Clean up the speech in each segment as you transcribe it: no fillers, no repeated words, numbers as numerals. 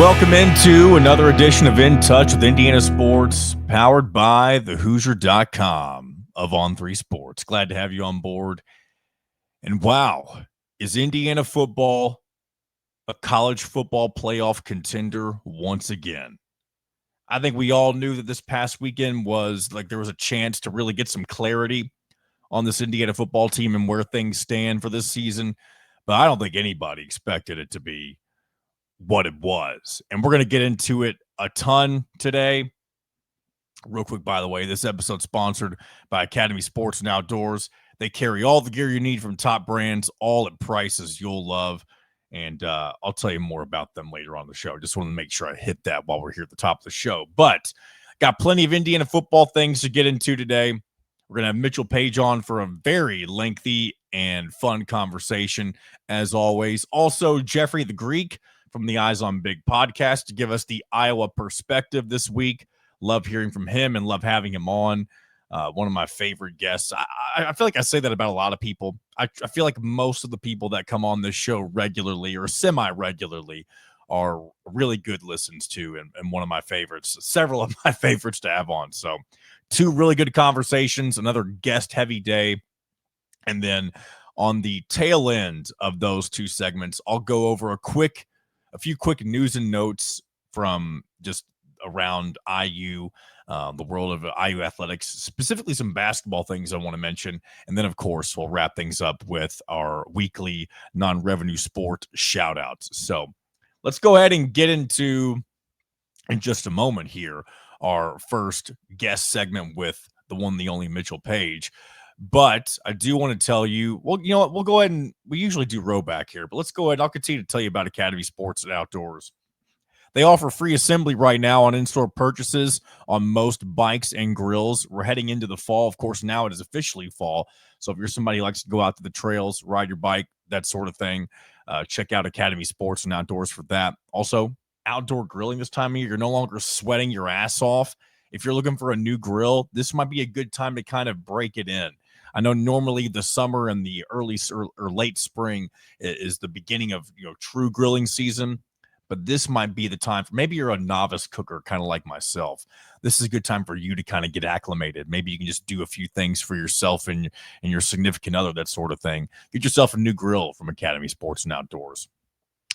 Welcome into another edition of In Touch with Indiana Sports, powered by thehoosier.com of On3 Sports. Glad to have you on board. And wow, is Indiana football a college football playoff contender once again? I think we all knew that this past weekend was like there was a chance to really get some clarity on this Indiana football team and where things stand for this season. But I don't think anybody expected it to be what it was. And we're going to get into it a ton today. Real quick, by the way, this episode sponsored by Academy Sports and Outdoors. They carry all the gear you need from top brands, all at prices you'll love. And I'll tell you more about them later on the show. Just want to make sure I hit that while we're here at the top of the show. But got plenty of Indiana football things to get into today. We're going to have Mitchell Paige on for a very lengthy and fun conversation, as always. Also, Jeffrey the Greek from the Eyes on Big podcast to give us the Iowa perspective this week. Love hearing from him and love having him on. One of my favorite guests. I feel like I say that about a lot of people. I feel like most of the people that come on this show regularly or semi-regularly are really good listens to and one of my favorites, several of my favorites to have on. So two really good conversations, another guest-heavy day. And then on the tail end of those two segments, I'll go over a few quick news and notes from just around IU, the world of IU athletics, specifically some basketball things I want to mention. And then, of course, we'll wrap things up with our weekly non-revenue sport shout-outs. So let's go ahead and get into, in just a moment here, our first guest segment with the one, the only Mitchell Paige. But I do want to tell you, well, you know what? We'll go ahead and we usually do rowback here, but let's go ahead. I'll continue to tell you about Academy Sports and Outdoors. They offer free assembly right now on in-store purchases on most bikes and grills. We're heading into the fall. Of course, now it is officially fall. So if you're somebody who likes to go out to the trails, ride your bike, that sort of thing, check out Academy Sports and Outdoors for that. Also, outdoor grilling this time of year. You're no longer sweating your ass off. If you're looking for a new grill, this might be a good time to kind of break it in. I know normally the summer and the early or late spring is the beginning of true grilling season, but this might be the time for maybe you're a novice cooker, kind of like myself. This is a good time for you to kind of get acclimated. Maybe you can just do a few things for yourself and your significant other, that sort of thing. Get yourself a new grill from Academy Sports and Outdoors.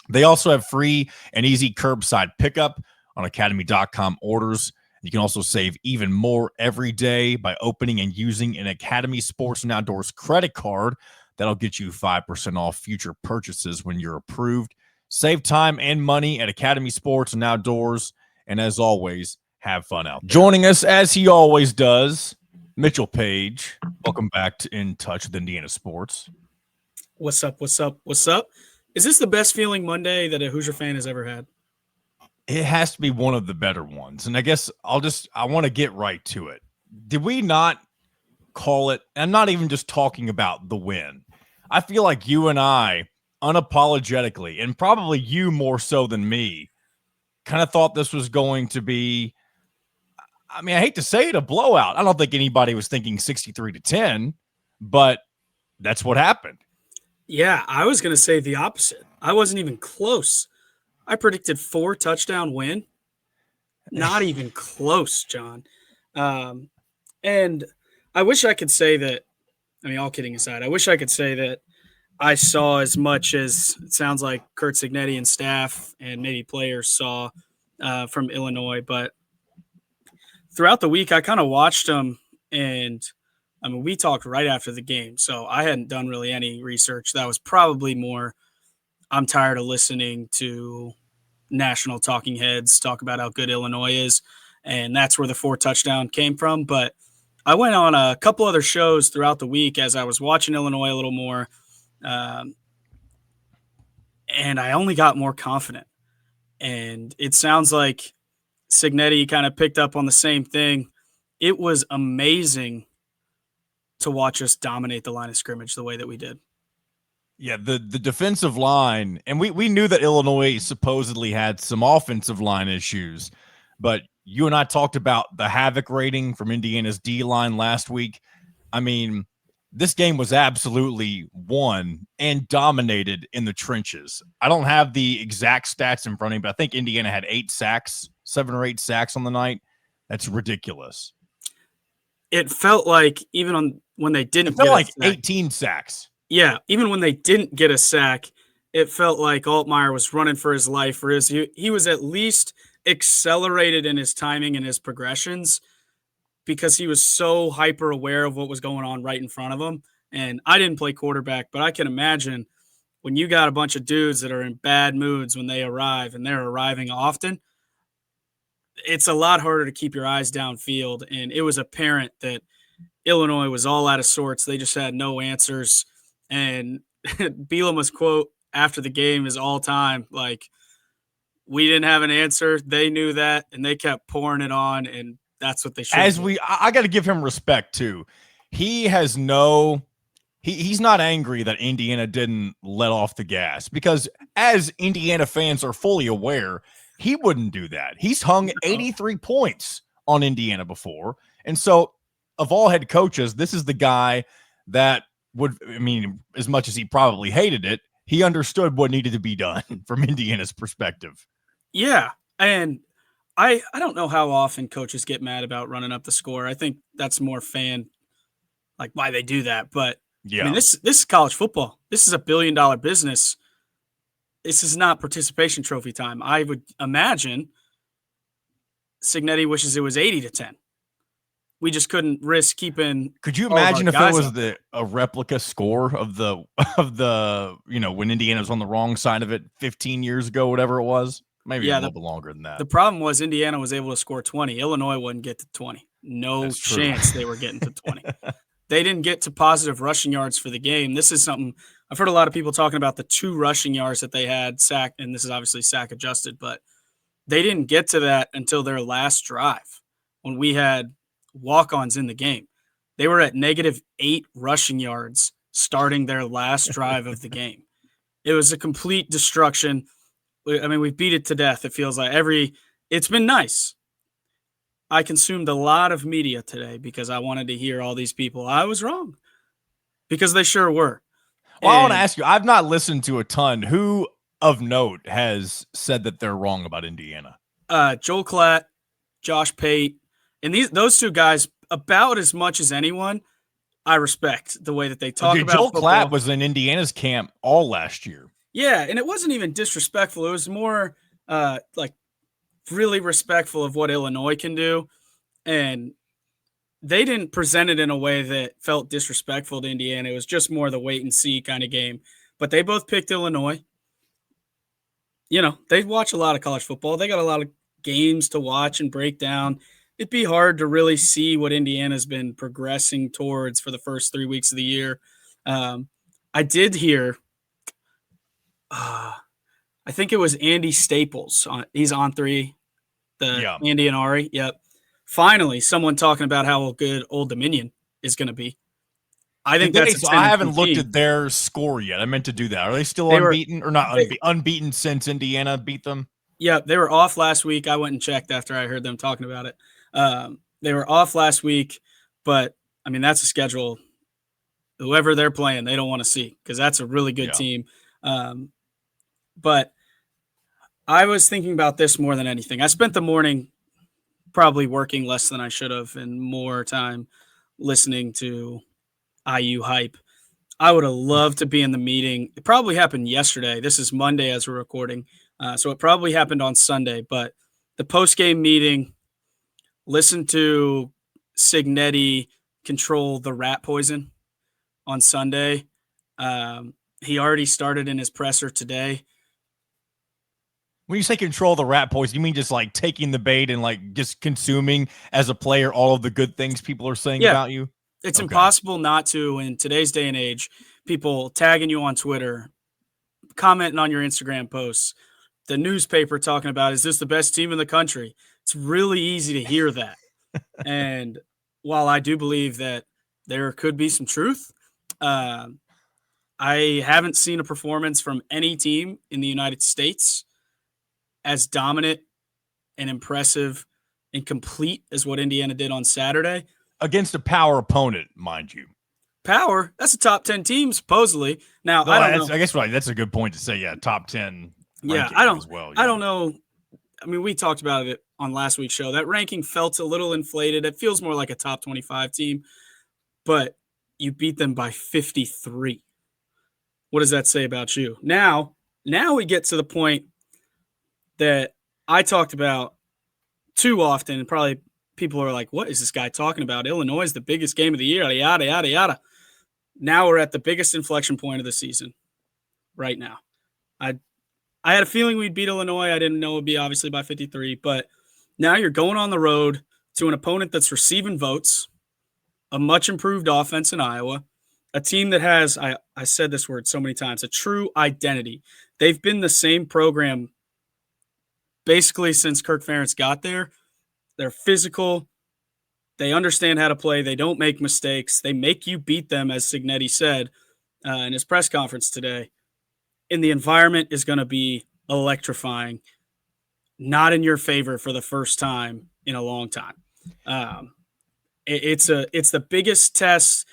They also have free and easy curbside pickup on academy.com orders. You can also save even more every day by opening and using an Academy Sports and Outdoors credit card. That'll get you 5% off future purchases when you're approved. Save time and money at Academy Sports and Outdoors. And as always, have fun out there. Joining us, as he always does, Mitchell Paige. Welcome back to In Touch with Indiana Sports. What's up? What's up? What's up? Is this the best feeling Monday that a Hoosier fan has ever had? It has to be one of the better ones. And I guess I want to get right to it. Did we not call it? I'm not even just talking about the win. I feel like you and I unapologetically, and probably you more so than me, kind of thought this was going to be, I mean, I hate to say it, a blowout. I don't think anybody was thinking 63-10, but that's what happened. Yeah, I was going to say the opposite. I wasn't even close. I predicted 4-touchdown win. Not even close, John. And I wish I could say that, I mean, all kidding aside, I wish I could say that I saw as much as it sounds like Kurt Cignetti and staff and maybe players saw from Illinois. But throughout the week, I kind of watched them, and I mean, we talked right after the game. So I hadn't done really any research. That was probably more, I'm tired of listening to national talking heads talk about how good Illinois is, and that's where the 4-touchdown came from. But I went on a couple other shows throughout the week as I was watching Illinois a little more, and I only got more confident. And it sounds like Cignetti kind of picked up on the same thing. It was amazing to watch us dominate the line of scrimmage the way that we did. Yeah, the defensive line, and we knew that Illinois supposedly had some offensive line issues, but you and I talked about the havoc rating from Indiana's D-line last week. I mean, this game was absolutely won and dominated in the trenches. I don't have the exact stats in front of me, but I think Indiana had 7 or 8 sacks on the night. That's ridiculous. It felt like even when they didn't It felt get like a sack, 18 sacks. yeah, even when they didn't get a sack, it felt like Altmaier was running for his life. Or he was at least accelerated in his timing and his progressions because he was so hyper aware of what was going on right in front of him. And I didn't play quarterback, but I can imagine when you got a bunch of dudes that are in bad moods when they arrive and they're arriving often, it's a lot harder to keep your eyes downfield. And it was apparent that Illinois was all out of sorts. They just had no answers. And Bielema's quote after the game is all time like, we didn't have an answer. They knew that, and they kept pouring it on, and that's what they should do. I got to give him respect too. He has he's not angry that Indiana didn't let off the gas, because as Indiana fans are fully aware, he wouldn't do that. He's hung 83 points on Indiana before. And so of all head coaches, this is the guy that would, I mean, as much as he probably hated it, he understood what needed to be done from Indiana's perspective. Yeah, and I don't know how often coaches get mad about running up the score. I think that's more fan, like, why they do that. But yeah, I mean, this is college football. This is a $1 billion business. This is not participation trophy time. I would imagine Cignetti wishes it was 80-10. We just couldn't risk keeping. Could you imagine if it was a replica score of the when Indiana was on the wrong side of it 15 years ago, whatever it was? Maybe a little bit longer than that. The problem was Indiana was able to score 20. Illinois wouldn't get to 20. No chance they were getting to 20. They didn't get to positive rushing yards for the game. This is something I've heard a lot of people talking about, the 2 rushing yards that they had sack, and this is obviously sack adjusted, but they didn't get to that until their last drive when we had walk-ons in the game. They were at -8 rushing yards starting their last drive of the game. It was a complete destruction. I mean, we beat it to death. It feels like it's been nice. I consumed a lot of media today because I wanted to hear all these people. I was wrong because they sure were. Well, I want to ask you, I've not listened to a ton. Who of note has said that they're wrong about Indiana? Joel Klatt, Josh Pate, and those 2 guys, about as much as anyone, I respect the way that they talk about Joel football. Klatt was in Indiana's camp all last year. Yeah, and it wasn't even disrespectful. It was more like really respectful of what Illinois can do. And they didn't present it in a way that felt disrespectful to Indiana. It was just more the wait and see kind of game. But they both picked Illinois. You know, they watch a lot of college football. They got a lot of games to watch and break down. It'd be hard to really see what Indiana's been progressing towards for the first 3 weeks of the year. I did hear I think it was Andy Staples. He's on 3, Andy and Ari. Yep. Finally, someone talking about how good Old Dominion is going to be. I think that's I haven't looked at their score yet. I meant to do that. Are they still unbeaten or not unbeaten since Indiana beat them? Yeah, they were off last week. I went and checked after I heard them talking about it. They were off last week, but, I mean, that's a schedule. Whoever they're playing, they don't want to see because that's a really good team. But I was thinking about this more than anything. I spent the morning probably working less than I should have and more time listening to IU hype. I would have loved to be in the meeting. It probably happened yesterday. This is Monday as we're recording. So it probably happened on Sunday. But the post-game meeting, listen to Cignetti control the rat poison on Sunday. He already started in his presser today. When you say control the rat poison, you mean just like taking the bait and like just consuming as a player all of the good things people are saying about you? It's impossible not to in today's day and age. People tagging you on Twitter, commenting on your Instagram posts, the newspaper talking about, is this the best team in the country? It's really easy to hear that. And while I do believe that there could be some truth, I haven't seen a performance from any team in the United States as dominant and impressive and complete as what Indiana did on Saturday. Against a power opponent, mind you. power. That's a top 10 team, supposedly. Now, No, I don't know. I guess that's a good point to say. Yeah, top 10 Yeah, ranking as well. Yeah. I don't know. I mean, we talked about it on last week's show. That ranking felt a little inflated. It feels more like a top 25 team, but you beat them by 53. What does that say about you? Now we get to the point that I talked about too often, and probably people are like, what is this guy talking about? Illinois is the biggest game of the year, yada, yada, yada, yada. Now we're at the biggest inflection point of the season right now. I had a feeling we'd beat Illinois. I didn't know it would be obviously by 53, but now you're going on the road to an opponent that's receiving votes, a much improved offense in Iowa, a team that has, I said this word so many times, a true identity. They've been the same program basically since Kirk Ferentz got there. They're physical. They understand how to play. They don't make mistakes. They make you beat them, as Cignetti said in his press conference today. And the environment is going to be electrifying, not in your favor for the first time in a long time. It's the biggest test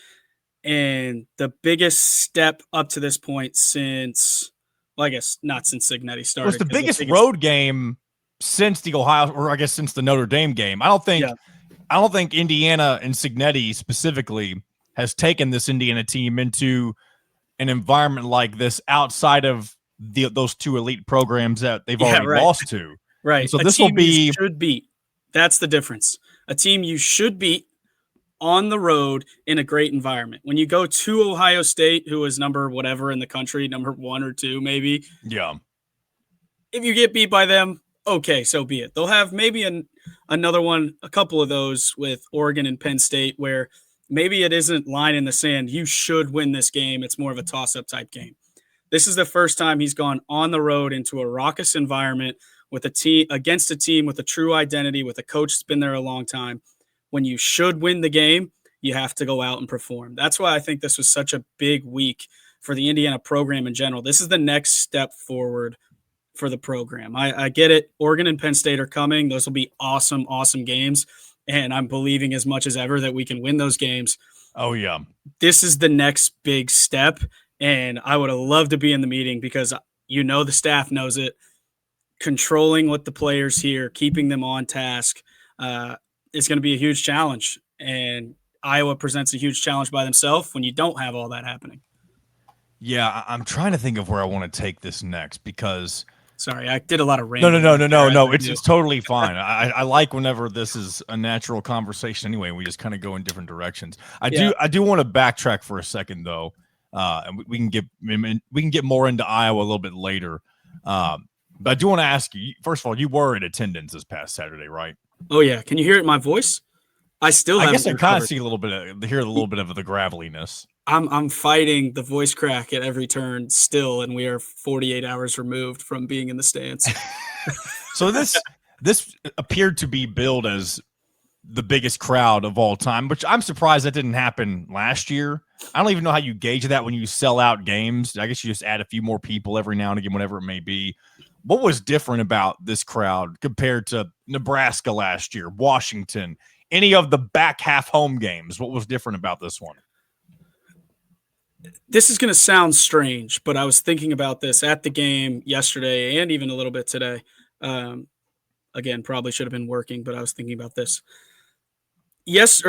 and the biggest step up to this point since, well, I guess not since Cignetti started. Well, it's the biggest road game since the Ohio, or I guess since the Notre Dame game. I don't think Indiana and Cignetti specifically has taken this Indiana team into an environment like this outside of those two elite programs that they've already lost to. Right. And so this will be you should beat. That's the difference. A team you should beat on the road in a great environment. When you go to Ohio State, who is number whatever in the country, number 1 or 2, maybe. Yeah. If you get beat by them, okay, so be it. They'll have maybe another one, a couple of those with Oregon and Penn State where maybe it isn't line in the sand. You should win this game. It's more of a toss-up type game. This is the first time he's gone on the road into a raucous environment with a team against a team with a true identity, with a coach that's been there a long time. When you should win the game, you have to go out and perform. That's why I think this was such a big week for the Indiana program in general. This is the next step forward for the program. I get it. Oregon and Penn State are coming. Those will be awesome, awesome games. And I'm believing as much as ever that we can win those games. Oh, yeah. This is the next big step. And I would have loved to be in the meeting because the staff knows it. Controlling what the players hear, keeping them on task is going to be a huge challenge. And Iowa presents a huge challenge by themselves when you don't have all that happening. Yeah, I'm trying to think of where I want to take this next because – sorry, I did a lot of rambling. No. It's totally fine. I like whenever this is a natural conversation anyway. We just kind of go in different directions. I do want to backtrack for a second though, and we can get more into Iowa a little bit later. But I do want to ask you, first of all, you were in attendance this past Saturday, right? Oh yeah. Can you hear it in my voice? I guess I kind of see hear a little bit of the graveliness. I'm fighting the voice crack at every turn still, and we are 48 hours removed from being in the stands. So this appeared to be billed as the biggest crowd of all time, which I'm surprised that didn't happen last year. I don't even know how you gauge that when you sell out games. I guess you just add a few more people every now and again, whatever it may be. What was different about this crowd compared to Nebraska last year, Washington, any of the back half home games? What was different about this one? This is going to sound strange, but I was thinking about this at the game yesterday and even a little bit today. Again, probably should have been working, but I was thinking about this.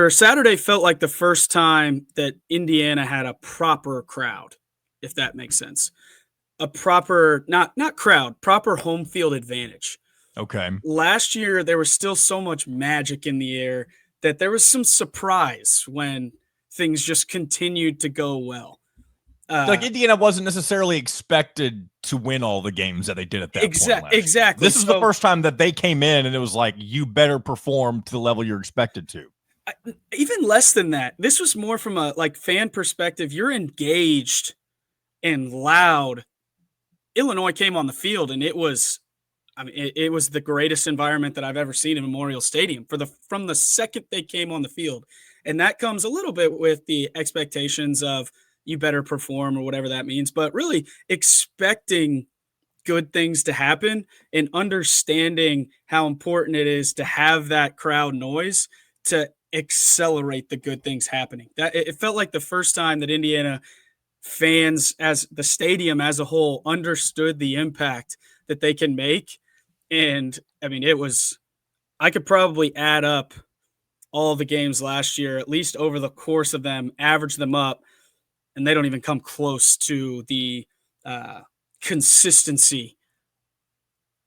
Saturday felt like the first time that Indiana had a proper crowd, if that makes sense. A proper, not crowd, proper home field advantage. Okay. Last year, there was still so much magic in the air that there was some surprise when things just continued to go well. Indiana wasn't necessarily expected to win all the games that they did at that point. Exactly. This is the first time that they came in and it was like, you better perform to the level you're expected to. Even less than that. This was more from a fan perspective. You're engaged and loud. Illinois came on the field and it was the greatest environment that I've ever seen in Memorial Stadium from the second they came on the field. And that comes a little bit with the expectations of you better perform or whatever that means, but really expecting good things to happen and understanding how important it is to have that crowd noise to accelerate the good things happening. That it felt like the first time that Indiana fans, as the stadium as a whole, understood the impact that they can make. And I mean, I could probably add up all the games last year, at least over the course of them, average them up, and they don't even come close to the consistency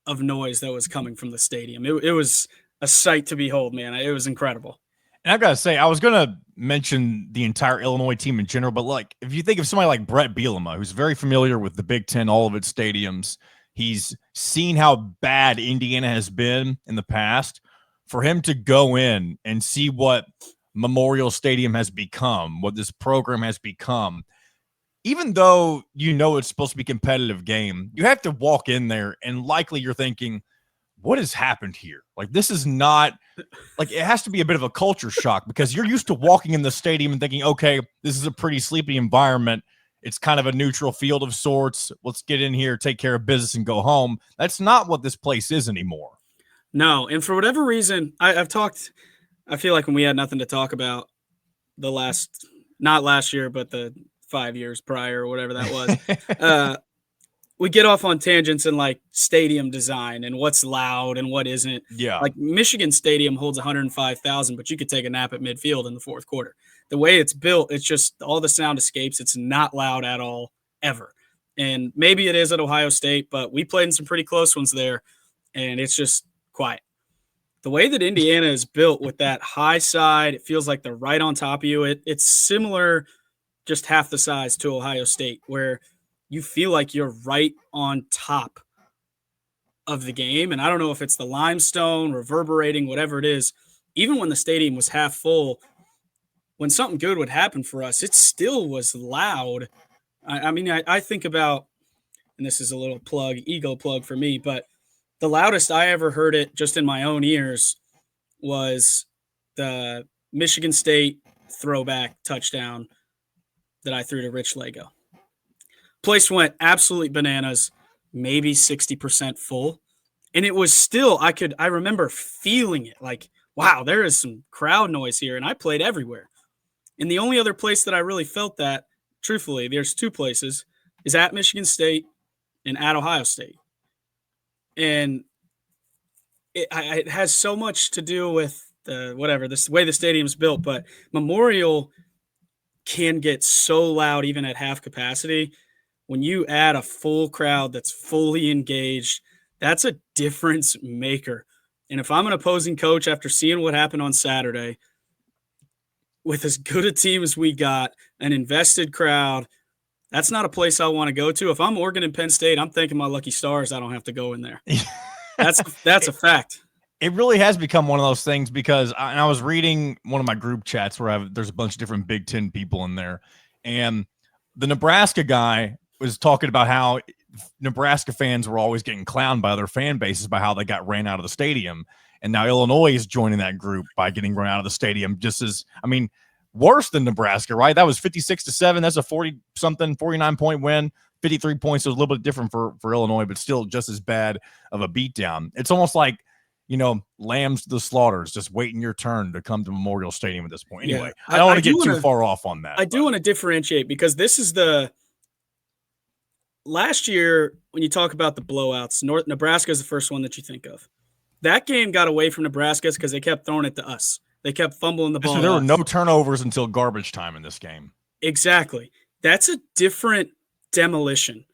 of noise that was coming from the stadium. It was a sight to behold, man. It was incredible. And I gotta say, I was gonna mention the entire Illinois team in general, but like if you think of somebody like Brett Bielema, who's very familiar with the Big Ten, all of its stadiums, he's seen how bad Indiana has been in the past. For him to go in and see what Memorial Stadium has become, what this program has become, even though you know it's supposed to be a competitive game, you have to walk in there and likely you're thinking, what has happened here? Like, this is not like, it has to be a bit of a culture shock because you're used to walking in the stadium and thinking, okay, this is a pretty sleepy environment. It's kind of a neutral field of sorts. Let's get in here, take care of business and go home. That's not what this place is anymore. No. And for whatever reason, I feel like when we had nothing to talk about not last year, but the 5 years prior or whatever that was, we get off on tangents and like stadium design and what's loud and what isn't. Yeah. Like Michigan Stadium holds 105,000, but you could take a nap at midfield in the fourth quarter. The way it's built, it's just all the sound escapes. It's not loud at all, ever. And maybe it is at Ohio State, but we played in some pretty close ones there, and it's just quiet. The way that Indiana is built with that high side, it feels like they're right on top of you. It's similar, just half the size to Ohio State, where you feel like you're right on top of the game. And I don't know if it's the limestone reverberating, whatever it is. Even when the stadium was half full, when something good would happen for us, it still was loud. I think about, and this is a little ego plug for me, but the loudest I ever heard it just in my own ears was the Michigan State throwback touchdown that I threw to Rich Lego. Place went absolutely bananas, maybe 60% full. And it was still, I remember feeling it like, wow, there is some crowd noise here. And I played everywhere. And the only other place that I really felt that, truthfully, there's two places, is at Michigan State and at Ohio State. And it has so much to do with the way the stadium's built, but Memorial can get so loud even at half capacity. When you add a full crowd that's fully engaged, that's a difference maker. And if I'm an opposing coach after seeing what happened on Saturday, with as good a team as we got, an invested crowd, that's not a place I want to go to. If I'm Oregon and Penn State, I'm thanking my lucky stars I don't have to go in there. That's a fact. It really has become one of those things because I was reading one of my group chats where there's a bunch of different Big Ten people in there, and the Nebraska guy was talking about how Nebraska fans were always getting clowned by other fan bases by how they got ran out of the stadium. And now Illinois is joining that group by getting run out of the stadium worse than Nebraska, right? That was 56-7. That's a 49-point win. 53 points. So a little bit different for Illinois, but still just as bad of a beatdown. It's almost like, lambs to the slaughters, just waiting your turn to come to Memorial Stadium at this point. Anyway, yeah. I don't want to get too far off on that. I do want to differentiate because this is last year when you talk about the blowouts, Nebraska is the first one that you think of. That game got away from Nebraska because they kept throwing it to us. They kept fumbling the ball. So there were no turnovers until garbage time in this game. Exactly. That's a different demolition.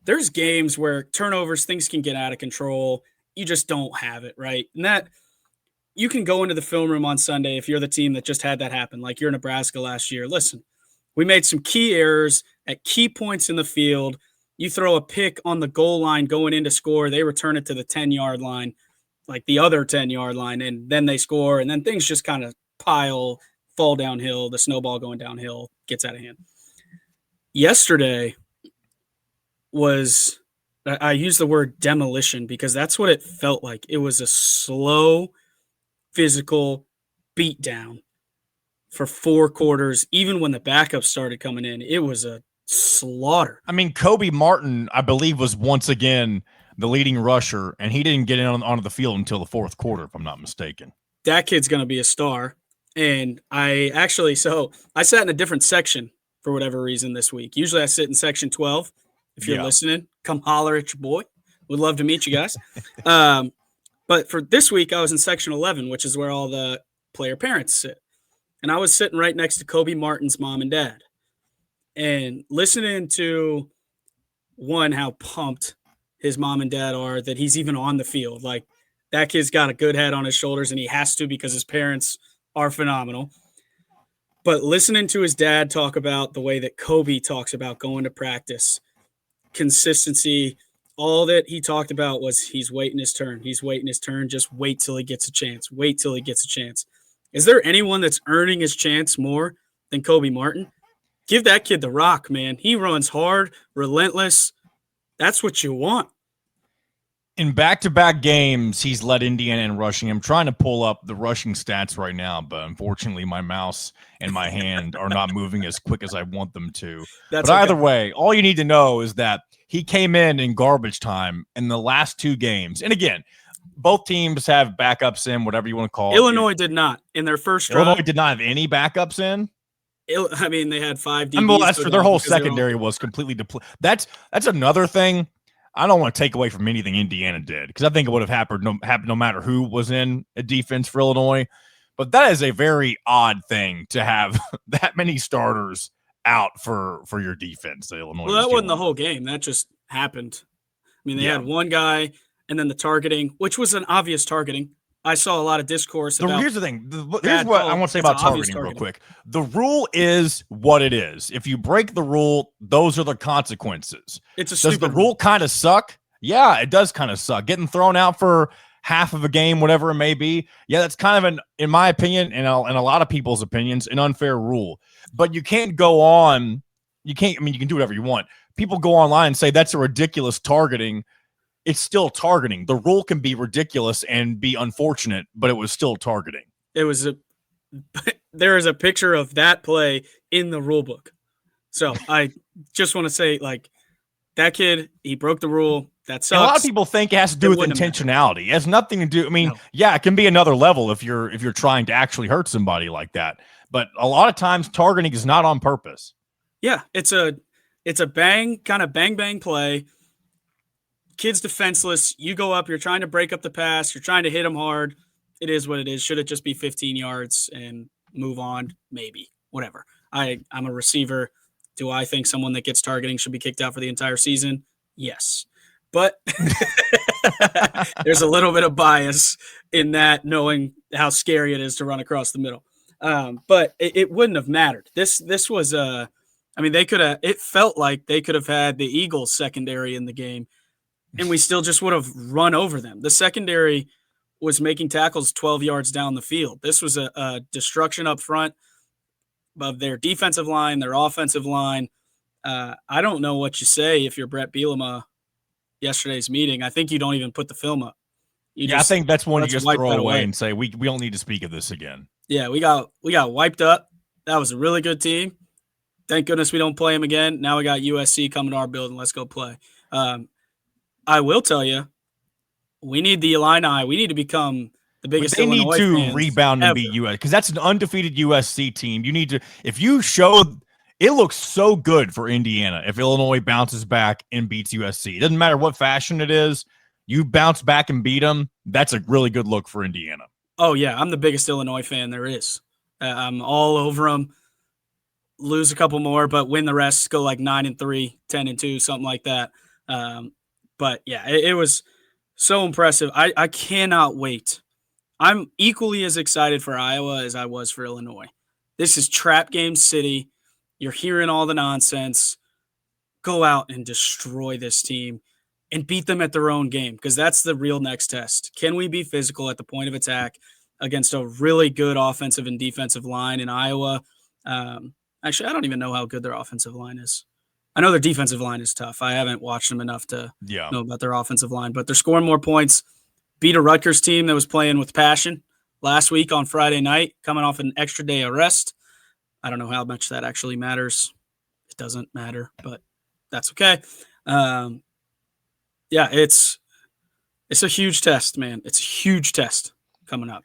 There's games where turnovers, things can get out of control. You just don't have it, right? And that you can go into the film room on Sunday if you're the team that just had that happen, like you're Nebraska last year. Listen, we made some key errors at key points in the field. You throw a pick on the goal line going in to score, they return it to the 10-yard line, like the other 10-yard line, and then they score, and then things just kind of fall downhill. The snowball going downhill gets out of hand. Yesterday I use the word demolition because that's what it felt like. It was a slow, physical beatdown for 4 quarters. Even when the backups started coming in, it was a slaughter. I mean, Kobe Martin, I believe, was once again the leading rusher, and he didn't get onto the field until the fourth quarter, if I'm not mistaken. That kid's going to be a star. And I sat in a different section for whatever reason this week. Usually I sit in section 12. If you're Yeah. listening, come holler at your boy. Would love to meet you guys. But for this week, I was in section 11, which is where all the player parents sit. And I was sitting right next to Kobe Martin's mom and dad. And listening to how pumped his mom and dad are that he's even on the field. Like, that kid's got a good head on his shoulders, and he has to because his parents are phenomenal. But listening to his dad talk about the way that Kobe talks about going to practice, consistency, all that he talked about was he's waiting his turn. He's waiting his turn. Just wait till he gets a chance. Wait till he gets a chance. Is there anyone that's earning his chance more than Kobe Martin? Give that kid the rock, man. He runs hard, relentless. That's what you want. In back-to-back games, he's led Indiana in rushing. I'm trying to pull up the rushing stats right now, but unfortunately my mouse and my hand are not moving as quick as I want them to. But either way, all you need to know is that he came in garbage time in the last 2 games. And again, both teams have backups in, whatever you want to call it. Illinois did not. In their first drive. Illinois did not have any backups in? I mean, they had 5 DBs. I mean, well, that's for their whole secondary was completely depleted. That's another thing. I don't want to take away from anything Indiana did because I think it would have happened no matter who was in a defense for Illinois. But that is a very odd thing to have that many starters out for your defense. Illinois. Well, that wasn't the whole game. That just happened. I mean, they had one guy, and then the targeting, which was an obvious targeting. I saw a lot of discourse about. Here's the thing. Here's what I want to say about targeting real quick. The rule is what it is. If you break the rule, those are the consequences. Does the rule kind of suck? Yeah, it does kind of suck. Getting thrown out for half of a game, whatever it may be. Yeah, that's kind of in my opinion, and a lot of people's opinions, an unfair rule. But you can't go on. You can do whatever you want. People go online and say that's a ridiculous targeting. It's still targeting. The rule can be ridiculous and be unfortunate, but it was still targeting. There is a picture of that play in the rule book. So I just want to say, like, that kid, he broke the rule. That sucks. And a lot of people think it has to do with intentionality. It has nothing to do. I mean, yeah, it can be another level if you're trying to actually hurt somebody like that. But a lot of times targeting is not on purpose. Yeah, it's a bang play. Kid's defenseless. You go up. You're trying to break up the pass. You're trying to hit him hard. It is what it is. Should it just be 15 yards and move on? Maybe. Whatever. I'm a receiver. Do I think someone that gets targeting should be kicked out for the entire season? Yes. But there's a little bit of bias in that, knowing how scary it is to run across the middle. But it wouldn't have mattered. This was they could have. It felt like they could have had the Eagles secondary in the game, and we still just would have run over them. The secondary was making tackles 12 yards down the field. This was a destruction up front of their defensive line, their offensive line. I don't know what you say if you're Brett Bielema. Yesterday's meeting, I think you don't even put the film up. I think that's one you just throw away and say we don't need to speak of this again. Yeah, we got wiped up. That was a really good team. Thank goodness we don't play them again. Now we got USC coming to our building. Let's go play. I will tell you, we need the Illini. We need to become the biggest Illinois fans. They need to rebound and beat USC because that's an undefeated USC team. You need to, if you show. It looks so good for Indiana if Illinois bounces back and beats USC. It doesn't matter what fashion it is. You bounce back and beat them. That's a really good look for Indiana. Oh, yeah. I'm the biggest Illinois fan there is. I'm all over them. Lose a couple more, but win the rest. Go like 9-3, 10-2, something like that. But, yeah, it was so impressive. I cannot wait. I'm equally as excited for Iowa as I was for Illinois. This is trap game city. You're hearing all the nonsense. Go out and destroy this team and beat them at their own game, because that's the real next test. Can we be physical at the point of attack against a really good offensive and defensive line in Iowa? Actually, I don't even know how good their offensive line is. I know their defensive line is tough. I haven't watched them enough to know about their offensive line, but they're scoring more points. Beat a Rutgers team that was playing with passion last week on Friday night, coming off an extra day of rest. I don't know how much that actually matters. It doesn't matter, but that's okay. It's a huge test, man. It's a huge test coming up.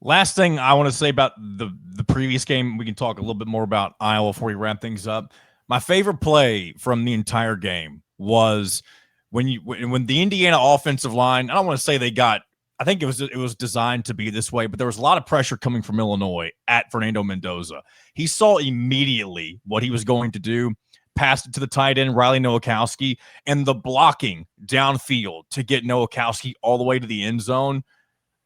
Last thing I want to say about the previous game, we can talk a little bit more about Iowa before we wrap things up. My favorite play from the entire game was when the Indiana offensive line, I don't want to say they got, I think it was designed to be this way, but there was a lot of pressure coming from Illinois at Fernando Mendoza. He saw immediately what he was going to do, passed it to the tight end, Riley Nowakowski, and the blocking downfield to get Nowakowski all the way to the end zone.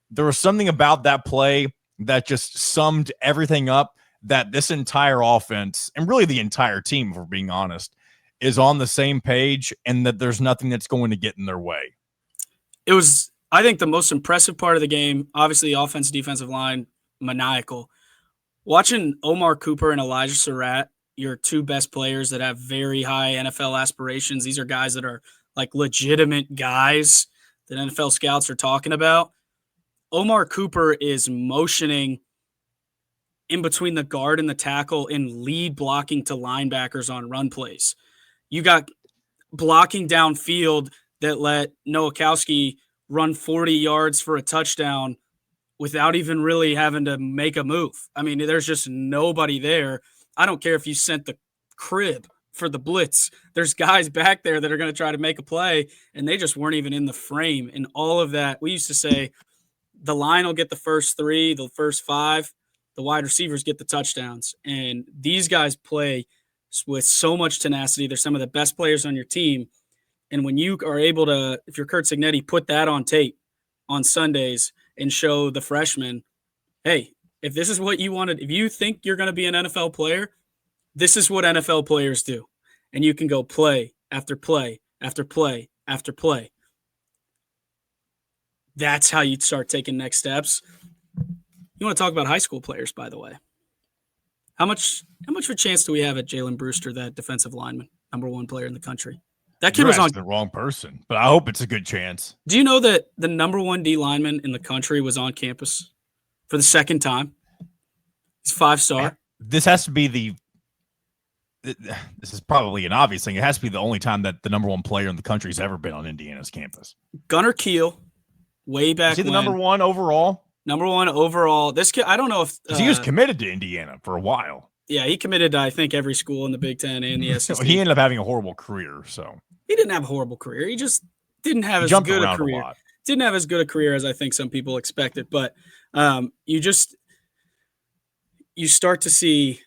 There was something about that play that just summed everything up, that this entire offense, and really the entire team, if we're being honest, is on the same page, and that there's nothing that's going to get in their way. It was, I think, the most impressive part of the game, obviously offense, defensive line, maniacal. Watching Omar Cooper and Elijah Surratt, your two best players that have very high NFL aspirations. These are guys that are like legitimate guys that NFL scouts are talking about. Omar Cooper is motioning in between the guard and the tackle and lead blocking to linebackers on run plays. You got blocking downfield that let Nowakowski run 40 yards for a touchdown without even really having to make a move. I mean, there's just nobody there. I don't care if you sent the crib for the blitz. There's guys back there that are going to try to make a play, and they just weren't even in the frame. And all of that, we used to say, the line will get the first 3, the first 5. The wide receivers get the touchdowns. And these guys play with so much tenacity. They're some of the best players on your team. And when you are able to, if you're Kurt Cignetti, put that on tape on Sundays and show the freshmen, hey, if this is what you wanted, if you think you're going to be an NFL player, this is what NFL players do. And you can go play after play after play after play. That's how you start taking next steps. You want to talk about high school players, by the way. How much of a chance do we have at Jalen Brewster, that defensive lineman, number 1 player in the country? That kid was on the wrong person, but I hope it's a good chance. Do you know that the number 1 D lineman in the country was on campus for the second time? He's 5-star. This has to be this is probably an obvious thing. It has to be the only time that the number 1 player in the country has ever been on Indiana's campus. Gunnar Keel, way back Is he the number 1 overall? Number 1 overall. This kid, I don't know if he was committed to Indiana for a while. Yeah, he committed to, I think, every school in the Big Ten and the SEC. He ended up having a horrible career. So he didn't have a horrible career. He just didn't have as good a career. Didn't have as good a career as I think some people expected. But you start to see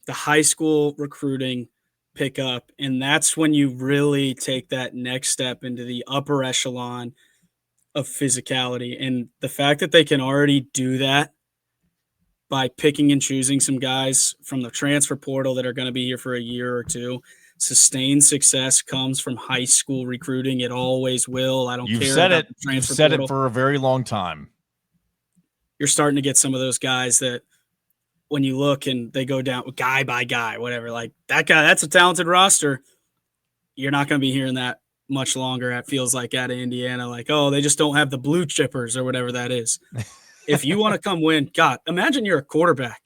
the high school recruiting pick up, and that's when you really take that next step into the upper echelon of physicality. And the fact that they can already do that by picking and choosing some guys from the transfer portal that are going to be here for a year or two. Sustained success comes from high school recruiting. It always will. I don't care. You've said it for a very long time. You're starting to get some of those guys that when you look and they go down guy by guy, whatever, like that guy, that's a talented roster. You're not going to be hearing that much longer. It feels like out of Indiana, like, oh, they just don't have the blue chippers or whatever that is. If you want to come win, God, imagine you're a quarterback.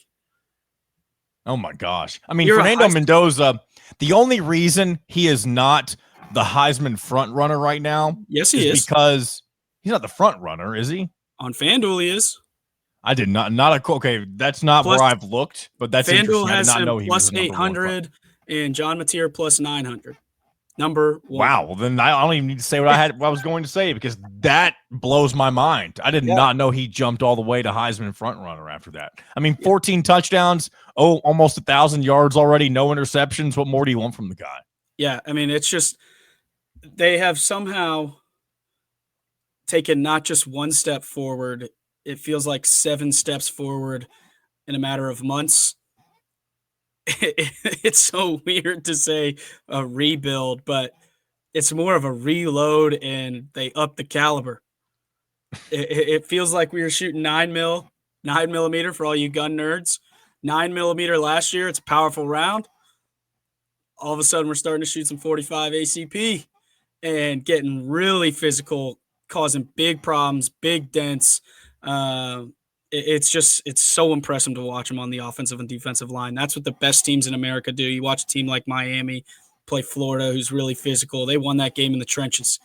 Oh my gosh. I mean, Fernando Mendoza, the only reason he is not the Heisman front runner right now, yes, he is, because he's not the front runner, is he? On FanDuel, he is. I did not okay. That's not where I've looked, but that's FanDuel interesting. I did not know he was plus 800 and John Mateer plus 900. Number 1. Wow. Well, then I don't even need to say what I was going to say, because that blows my mind. I did not know he jumped all the way to Heisman front runner after that. I mean, 14 touchdowns, almost 1,000 yards already, no interceptions. What more do you want from the guy? Yeah, I mean, it's just they have somehow taken not just one step forward. It feels like 7 steps forward in a matter of months. It's so weird to say a rebuild, but it's more of a reload, and they up the caliber. It feels like we were shooting 9 millimeter for all you gun nerds. 9 millimeter last year. It's a powerful round. All of a sudden, we're starting to shoot some 45 ACP and getting really physical, causing big problems, big dents. It's so impressive to watch them on the offensive and defensive line. That's what the best teams in America do. You watch a team like Miami play Florida, who's really physical. They won that game in the trenches.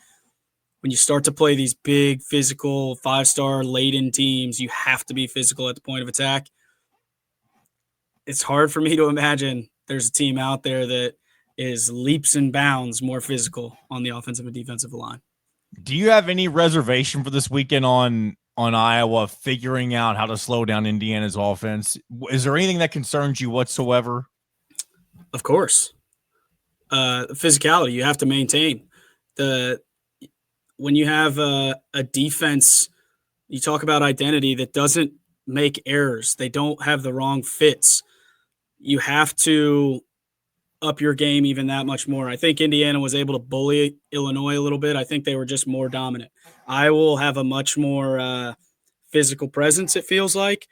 when you start to play these big physical 5-star laden teams, you have to be physical at the point of attack. It's hard for me to imagine there's a team out there that is leaps and bounds more physical on the offensive and defensive line. Do you have any reservation for this weekend on Iowa figuring out how to slow down Indiana's offense? Is there anything that concerns you whatsoever? Of course. Physicality you have to maintain. When you have a defense, you talk about identity that doesn't make errors. They don't have the wrong fits. You have to up your game even that much more. I think Indiana was able to bully Illinois a little bit. I think they were just more dominant. Iowa will have a much more physical presence, it feels like,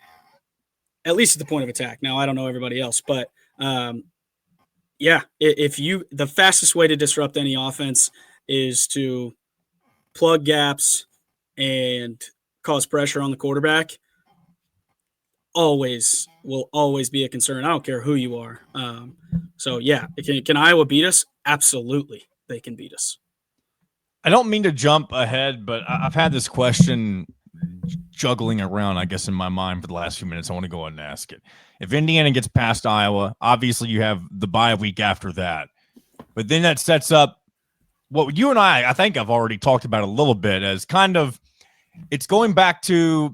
at least at the point of attack. Now, I don't know everybody else, but yeah, the fastest way to disrupt any offense is to plug gaps and cause pressure on the quarterback. Will always be a concern. I don't care who you are. So yeah, can Iowa beat us? Absolutely, they can beat us. I don't mean to jump ahead, but I've had this question juggling around, I guess, in my mind for the last few minutes. I want to go ahead and ask it. If Indiana gets past Iowa, obviously you have the bye week after that, but then that sets up what you and I think I've already talked about a little bit as kind of, it's going back to,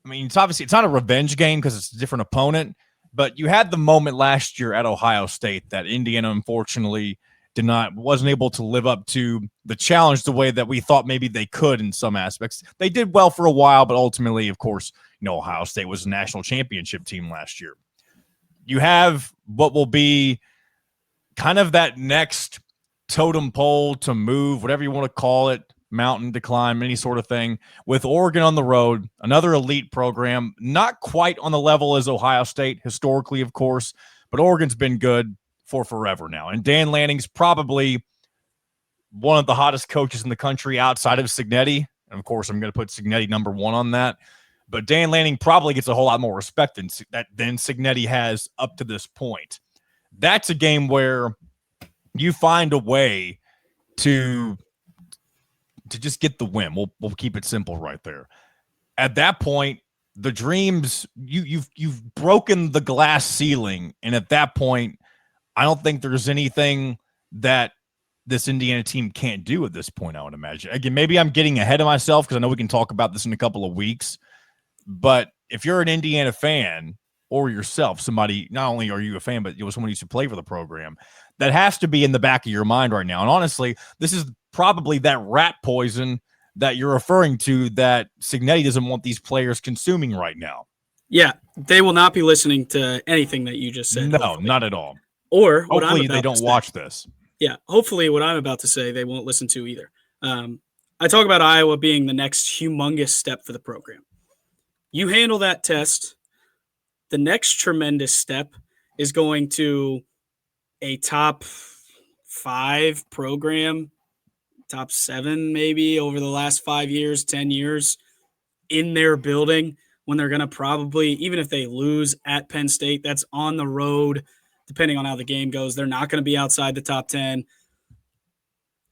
I mean, it's not a revenge game because it's a different opponent, but you had the moment last year at Ohio State that Indiana, unfortunately, wasn't able to live up to the challenge the way that we thought maybe they could in some aspects. They did well for a while, but ultimately, of course, Ohio State was a national championship team last year. You have what will be kind of that next totem pole to move, whatever you want to call it, mountain to climb, any sort of thing, with Oregon on the road, another elite program, not quite on the level as Ohio State historically, of course, but Oregon's been good for forever now. And Dan Lanning's probably one of the hottest coaches in the country outside of Cignetti. And of course, I'm going to put Cignetti number one on that. But Dan Lanning probably gets a whole lot more respect than Cignetti has up to this point. That's a game where you find a way to just get the win. We'll keep it simple right there. At that point, the dreams, you've broken the glass ceiling, and at that point, I don't think there's anything that this Indiana team can't do at this point, I would imagine. Again, maybe I'm getting ahead of myself because I know we can talk about this in a couple of weeks, but if you're an Indiana fan or yourself, somebody, not only are you a fan, but someone who used to play for the program, that has to be in the back of your mind right now. And honestly, this is probably that rat poison that you're referring to that Cignetti doesn't want these players consuming right now. Yeah, they will not be listening to anything that you just said. No, hopefully. not at all. Or what hopefully I'm about they don't to watch say. this. Yeah, hopefully what I'm about to say they won't listen to either. I talk about Iowa being the next humongous step for the program. You handle that test, the next tremendous step is going to a top 5 program, top 7 maybe over the last 5 years, 10 years in their building, when they're going to probably, even if they lose at Penn State, that's on the road, depending on how the game goes, they're not going to be outside the top 10.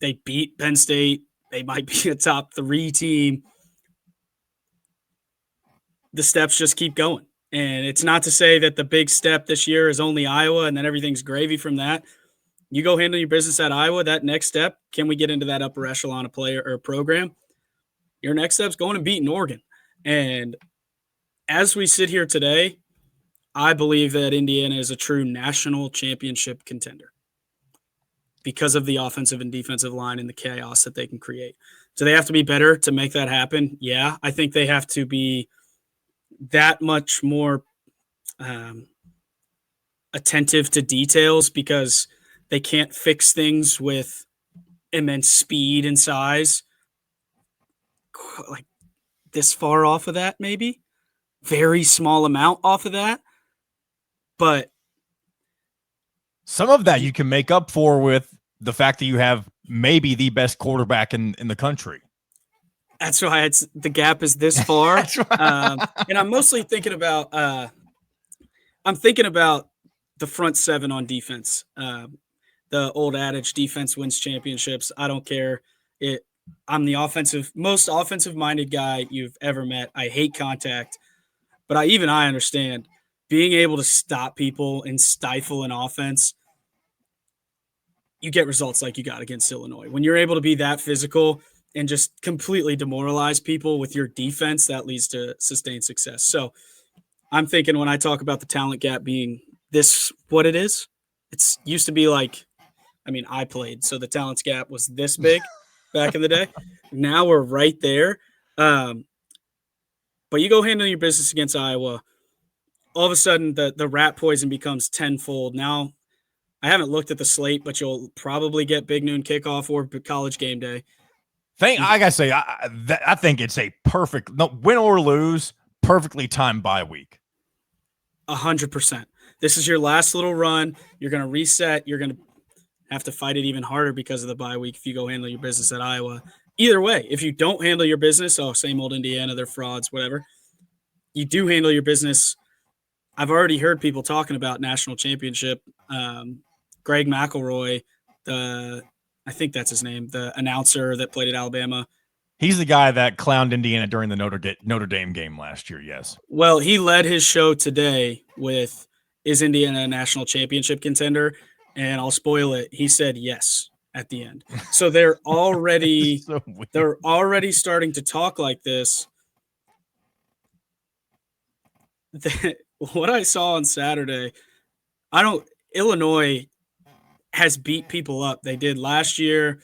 They beat Penn State. They might be a top 3 team. The steps just keep going. And it's not to say that the big step this year is only Iowa and then everything's gravy from that. You go handle your business at Iowa, that next step, can we get into that upper echelon of player or program? Your next step's going and beating Oregon. And as we sit here today, I believe that Indiana is a true national championship contender because of the offensive and defensive line and the chaos that they can create. Do they have to be better to make that happen? Yeah, I think they have to be that much more attentive to details because they can't fix things with immense speed and size. Like this far off of that, maybe. Very small amount off of that. But some of that you can make up for with the fact that you have maybe the best quarterback in the country. That's why the gap is this far. And I'm mostly thinking about the front 7 on defense. The old adage, defense wins championships. I don't care. I'm the most offensive minded guy you've ever met. I hate contact, but I understand being able to stop people and stifle an offense. You get results like you got against Illinois. When you're able to be that physical and just completely demoralize people with your defense, that leads to sustained success. So I'm thinking when I talk about the talent gap being this, what it is, it's used to be like, I played, so the talent gap was this big back in the day. Now we're right there. But you go handle your business against Iowa, all of a sudden the rat poison becomes tenfold. Now, I haven't looked at the slate, but you'll probably get Big Noon kickoff or College game day. I gotta say, I think it's a perfect, win or lose, perfectly timed bye week. 100%. This is your last little run. You're going to reset. You're going to have to fight it even harder because of the bye week if you go handle your business at Iowa. Either way, if you don't handle your business, same old Indiana, they're frauds, whatever. You do handle your business. I've already heard people talking about national championship. Greg McElroy, I think that's his name, the announcer that played at Alabama. He's the guy that clowned Indiana during the Notre Dame game last year, yes. Well, he led his show today with, is Indiana a national championship contender? And I'll spoil it. He said yes at the end. So they're already starting to talk like this. What I saw on Saturday, Illinois has beat people up. They did last year.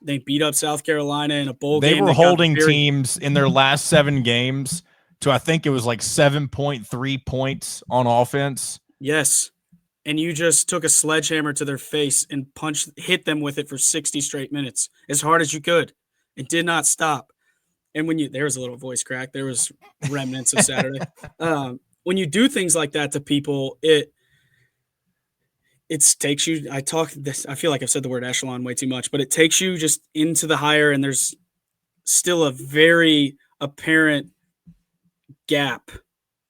They beat up South Carolina in a bowl game. They were holding teams in their last 7 games to, I think it was like 7.3 points on offense. Yes. And you just took a sledgehammer to their face and hit them with it for 60 straight minutes as hard as you could. It did not stop. And there was a little voice crack. There was remnants of Saturday. When you do things like that to people, it takes you. I feel like I've said the word echelon way too much, but it takes you just into the higher. And there's still a very apparent gap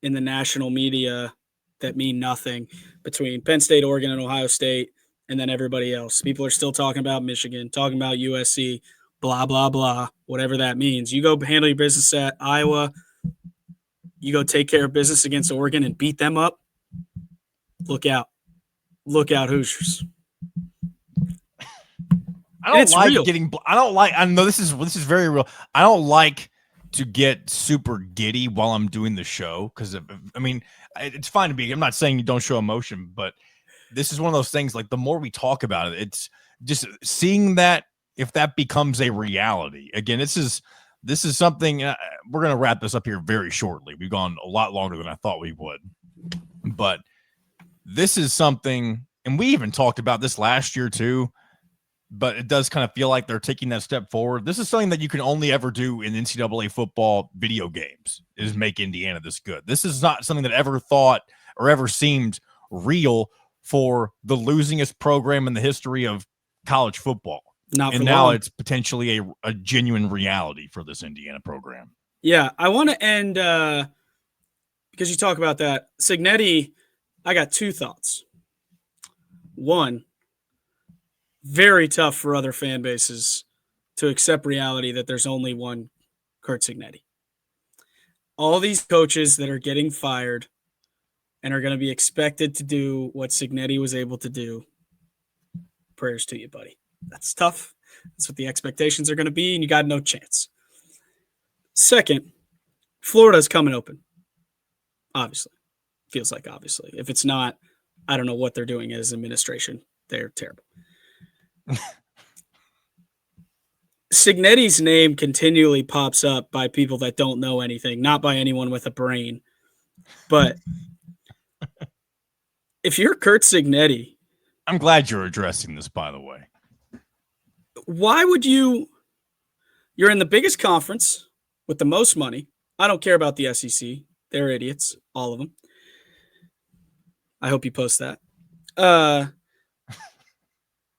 in the national media that mean nothing between Penn State, Oregon, and Ohio State, and then everybody else. People are still talking about Michigan, talking about USC, blah, blah, blah, whatever that means. You go handle your business at Iowa, you go take care of business against Oregon and beat them up. Look out. Look out, Hoosiers. I know this is very real. I don't like to get super giddy while I'm doing the show because it's fine to be. I'm not saying you don't show emotion, but this is one of those things. Like the more we talk about it, it's just seeing that if that becomes a reality. Again, this is something. We're gonna wrap this up here very shortly. We've gone a lot longer than I thought we would, but this is something, and we even talked about this last year too. But it does kind of feel like they're taking that step forward. This is something that you can only ever do in NCAA football video games, is make Indiana this good. This is not something that ever thought or ever seemed real for the losingest program in the history of college football. Now it's potentially a genuine reality for this Indiana program. Yeah, I want to end because you talk about that. Cignetti, I got 2 thoughts. One, very tough for other fan bases to accept reality that there's only one Curt Cignetti. All these coaches that are getting fired and are going to be expected to do what Cignetti was able to do, prayers to you, buddy. That's tough. That's what the expectations are going to be, and you got no chance. Second, Florida's coming open. Obviously. Feels like obviously. If it's not, I don't know what they're doing as administration. They're terrible. Cignetti's name continually pops up by people that don't know anything, not by anyone with a brain. But if you're Curt Cignetti, I'm glad you're addressing this, by the way. Why would you're in the biggest conference with the most money. I don't care about the SEC. They're idiots, all of them. I hope you post that.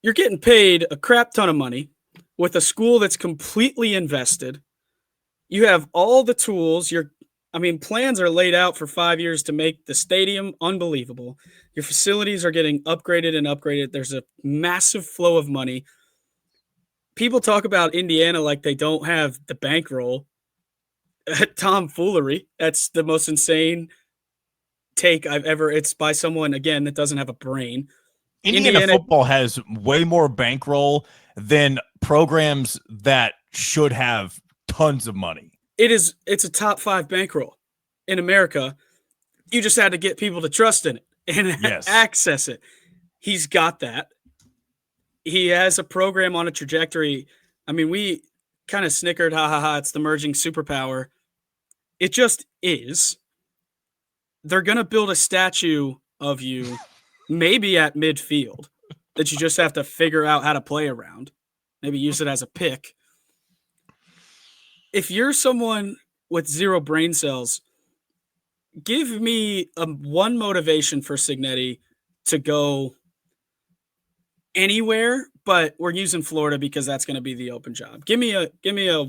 You're getting paid a crap ton of money with a school that's completely invested. You have all the tools. Plans are laid out for 5 years to make the stadium unbelievable. Your facilities are getting upgraded and upgraded. There's a massive flow of money. people talk about Indiana like they don't have the bankroll. Tomfoolery. That's the most insane take I've ever. It's by someone again that doesn't have a brain. Indiana Indiana, football has way more bankroll than programs that should have tons of money. it's a top 5 bankroll in America. You just had to get people to trust in it and Yes. access it. He's got that. He has a program on a trajectory. I mean, we kind of snickered, ha ha ha, it's the merging superpower. It just is. They're going to build a statue of you maybe at midfield that you just have to figure out how to play around. Maybe use it as a pick. If you're someone with 0 brain cells, give me one motivation for Cignetti to go anywhere, but we're using Florida because that's going to be the open job. Give me a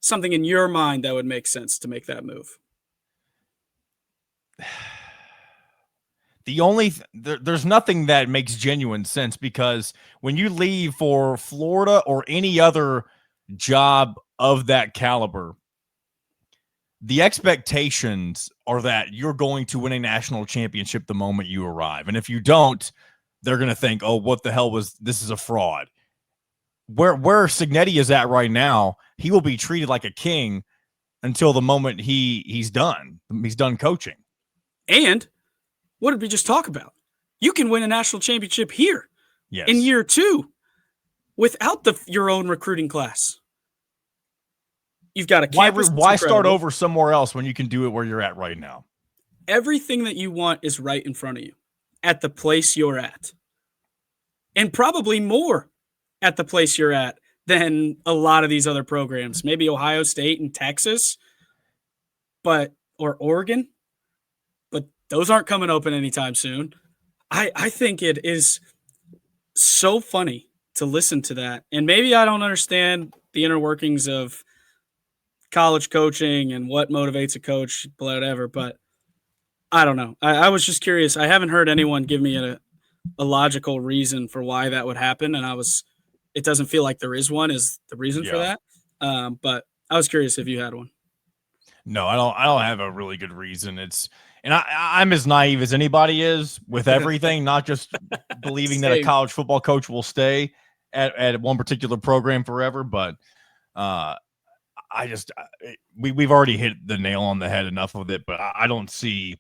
something in your mind that would make sense to make that move. There's nothing that makes genuine sense, because when you leave for Florida or any other job of that caliber, the expectations are that you're going to win a national championship the moment you arrive. And if you don't, they're going to think, oh, what the hell this is a fraud. Where Cignetti is at right now, he will be treated like a king until the moment he's done. He's done coaching. And what did we just talk about? You can win a national championship here in year 2 without your own recruiting class. You've got a campus. Why start over somewhere else when you can do it where you're at right now? Everything that you want is right in front of you at the place you're at. And probably more at the place you're at than a lot of these other programs. Maybe Ohio State and Texas, or Oregon. But those aren't coming open anytime soon. I think it is so funny to listen to that. And maybe I don't understand the inner workings of college coaching and what motivates a coach, whatever, but I don't know. I was just curious. I haven't heard anyone give me a logical reason for why that would happen, and it doesn't feel like there is one is the reason for that. But I was curious if you had one. No, I don't have a really good reason. I'm as naive as anybody is with everything, not just believing that a college football coach will stay at one particular program forever, but we've already hit the nail on the head enough with it, but I don't see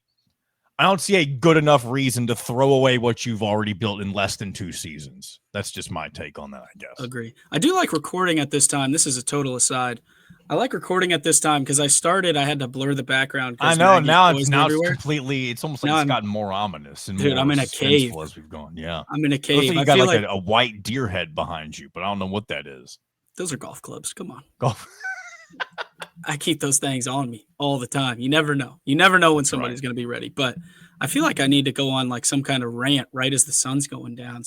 a good enough reason to throw away what you've already built in less than 2 seasons. That's just my take on that, I guess. Agree. I do like recording at this time. This is a total aside. I like recording at this time because I had to blur the background. I know. Now it's completely, it's almost like it's gotten more ominous. And dude, I'm in a cave. As we've gone. Yeah. I'm in a cave. Looks like you got like a white deer head behind you, but I don't know what that is. Those are golf clubs. Come on. Golf. I keep those things on me all the time. You never know. You never know when somebody's going to be ready. But I feel like I need to go on like some kind of rant right as the sun's going down.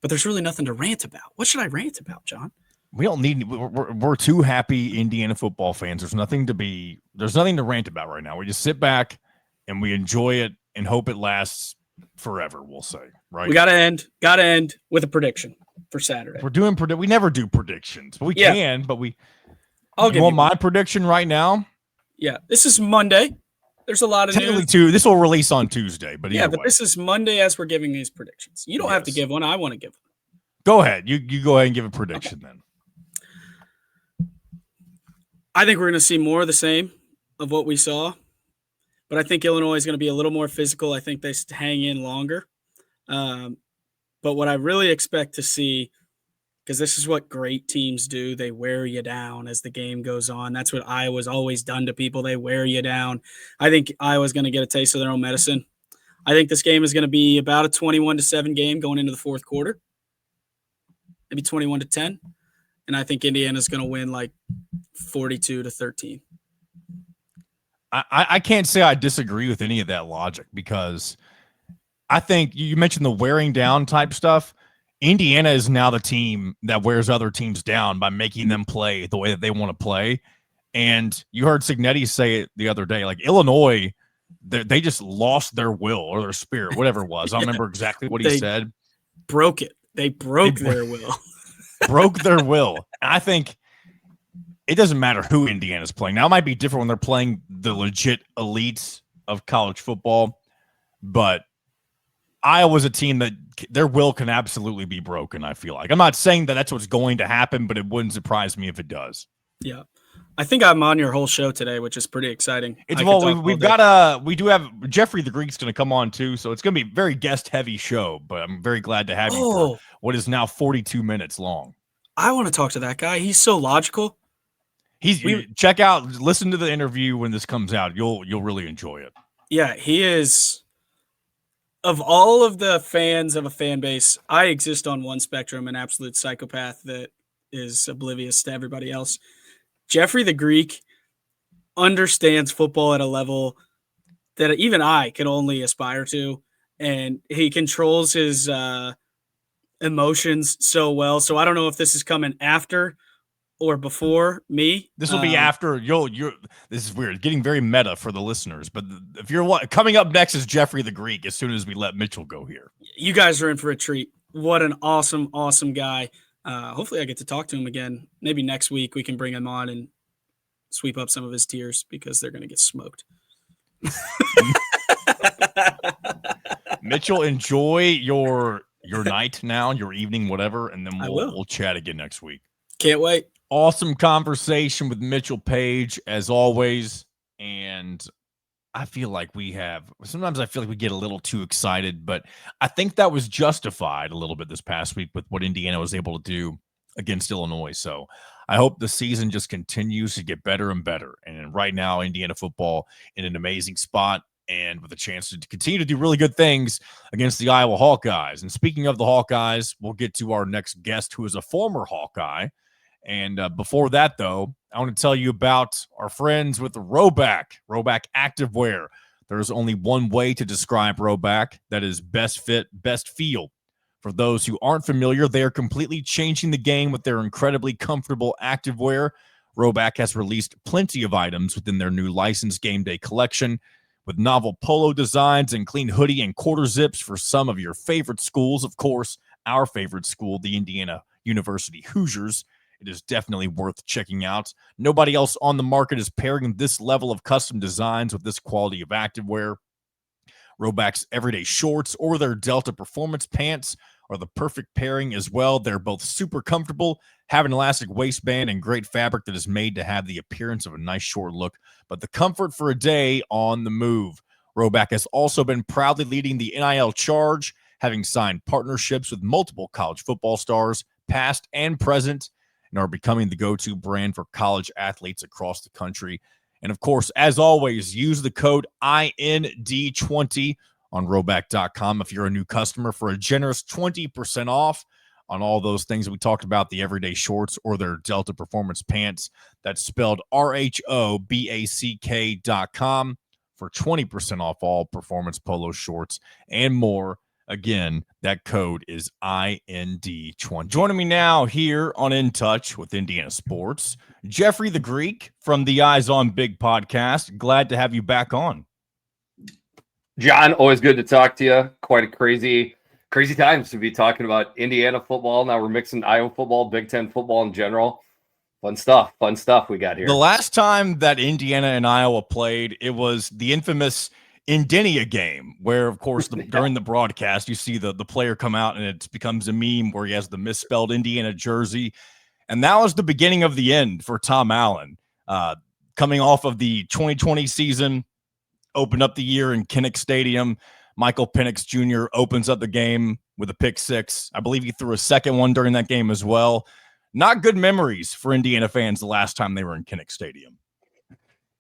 But there's really nothing to rant about. What should I rant about, John? We don't need. We're two happy Indiana football fans. There's nothing to rant about right now. We just sit back and we enjoy it and hope it lasts forever. We'll say, right? We gotta end with a prediction for Saturday. We're doing we never do predictions, but we can. But I'll give you my prediction right now. Yeah, this is Monday. There's a lot of news. This will release on Tuesday, but but this is Monday as we're giving these predictions. You don't have to give one. I want to give one. Go ahead. You go ahead and give a prediction then. I think we're going to see more of the same of what we saw, but I think Illinois is going to be a little more physical. I think they hang in longer. But what I really expect to see, because this is what great teams do, they wear you down as the game goes on. That's what Iowa's always done to people. They wear you down. I think Iowa's going to get a taste of their own medicine. I think this game is going to be about a 21-7 game going into the fourth quarter, maybe 21-10. And I think Indiana's going to win like 42-13. I can't say I disagree with any of that logic, because I think you mentioned the wearing down type stuff. Indiana is now the team that wears other teams down by making them play the way that they want to play. And you heard Cignetti say it the other day, like Illinois, they just lost their will or their spirit, whatever it was. I don't remember exactly what he said. Broke it. They broke their will. broke their will. And I think it doesn't matter who Indiana's playing. Now, it might be different when they're playing the legit elites of college football, but Iowa's a team that their will can absolutely be broken, I feel like. I'm not saying that that's what's going to happen, but it wouldn't surprise me if it does. Yeah. I think I'm on your whole show today, which is pretty exciting. We do have Jeffrey the Greek's going to come on too, so it's going to be a very guest heavy show, but I'm very glad to have you for what is now 42 minutes long. I want to talk to that guy. He's so logical. Listen to the interview when this comes out. You'll really enjoy it. Yeah, he is. Of all of the fans of a fan base, I exist on one spectrum, an absolute psychopath that is oblivious to everybody else. Jeffrey the Greek understands football at a level that even I can only aspire to, and he controls his emotions so well. So I don't know if this is coming after or before me. This will be after this is weird, getting very meta for the listeners, but if you're coming up next is Jeffrey the Greek as soon as we let Mitchell go here. You guys are in for a treat. What an awesome guy. Hopefully I get to talk to him again. Maybe next week we can bring him on and sweep up some of his tears because they're going to get smoked. Mitchell, enjoy your night now, your evening, whatever, and then we'll chat again next week. Can't wait. Awesome conversation with Mitchell Paige, as always. And sometimes I feel like we get a little too excited, but I think that was justified a little bit this past week with what Indiana was able to do against Illinois. So I hope the season just continues to get better and better. And right now, Indiana football in an amazing spot and with a chance to continue to do really good things against the Iowa Hawkeyes. And speaking of the Hawkeyes, we'll get to our next guest, who is a former Hawkeye. And before that, though, I want to tell you about our friends with the Rhoback Activewear. There's only one way to describe Rhoback. That is best fit, best feel. For those who aren't familiar, they are completely changing the game with their incredibly comfortable activewear. Rhoback has released plenty of items within their new licensed game day collection, with novel polo designs and clean hoodie and quarter zips for some of your favorite schools. Of course, our favorite school, the Indiana University Hoosiers. It is definitely worth checking out. Nobody else on the market is pairing this level of custom designs with this quality of activewear. Rhoback's everyday shorts or their Delta Performance pants are the perfect pairing as well. They're both super comfortable, have an elastic waistband, and great fabric that is made to have the appearance of a nice short look, but the comfort for a day on the move. Rhoback has also been proudly leading the NIL charge, having signed partnerships with multiple college football stars, past and present, and are becoming the go-to brand for college athletes across the country. And of course, as always, use the code IND20 on Rhoback.com if you're a new customer for a generous 20% off on all those things that we talked about, the everyday shorts or their Delta Performance pants. That's spelled RHOBACK.com for 20% off all performance polo shorts and more. Again, that code is IND20. Joining me now here on In Touch with Indiana Sports, Jeffrey the Greek from the Eyes on Big podcast. Glad to have you back on. John, always good to talk to you. Quite a crazy times to be talking about Indiana football. Now we're mixing Iowa football, Big Ten football in general. Fun stuff we got here. The last time that Indiana and Iowa played, it was the infamous Indiana game, where, of course, during the broadcast, you see the player come out and it becomes a meme where he has the misspelled Indiana jersey. And that was the beginning of the end for Tom Allen. Coming off of the 2020 season, opened up the year in Kinnick Stadium. Michael Penix Jr. opens up the game with a pick six. I believe he threw a second one during that game as well. Not good memories for Indiana fans the last time they were in Kinnick Stadium.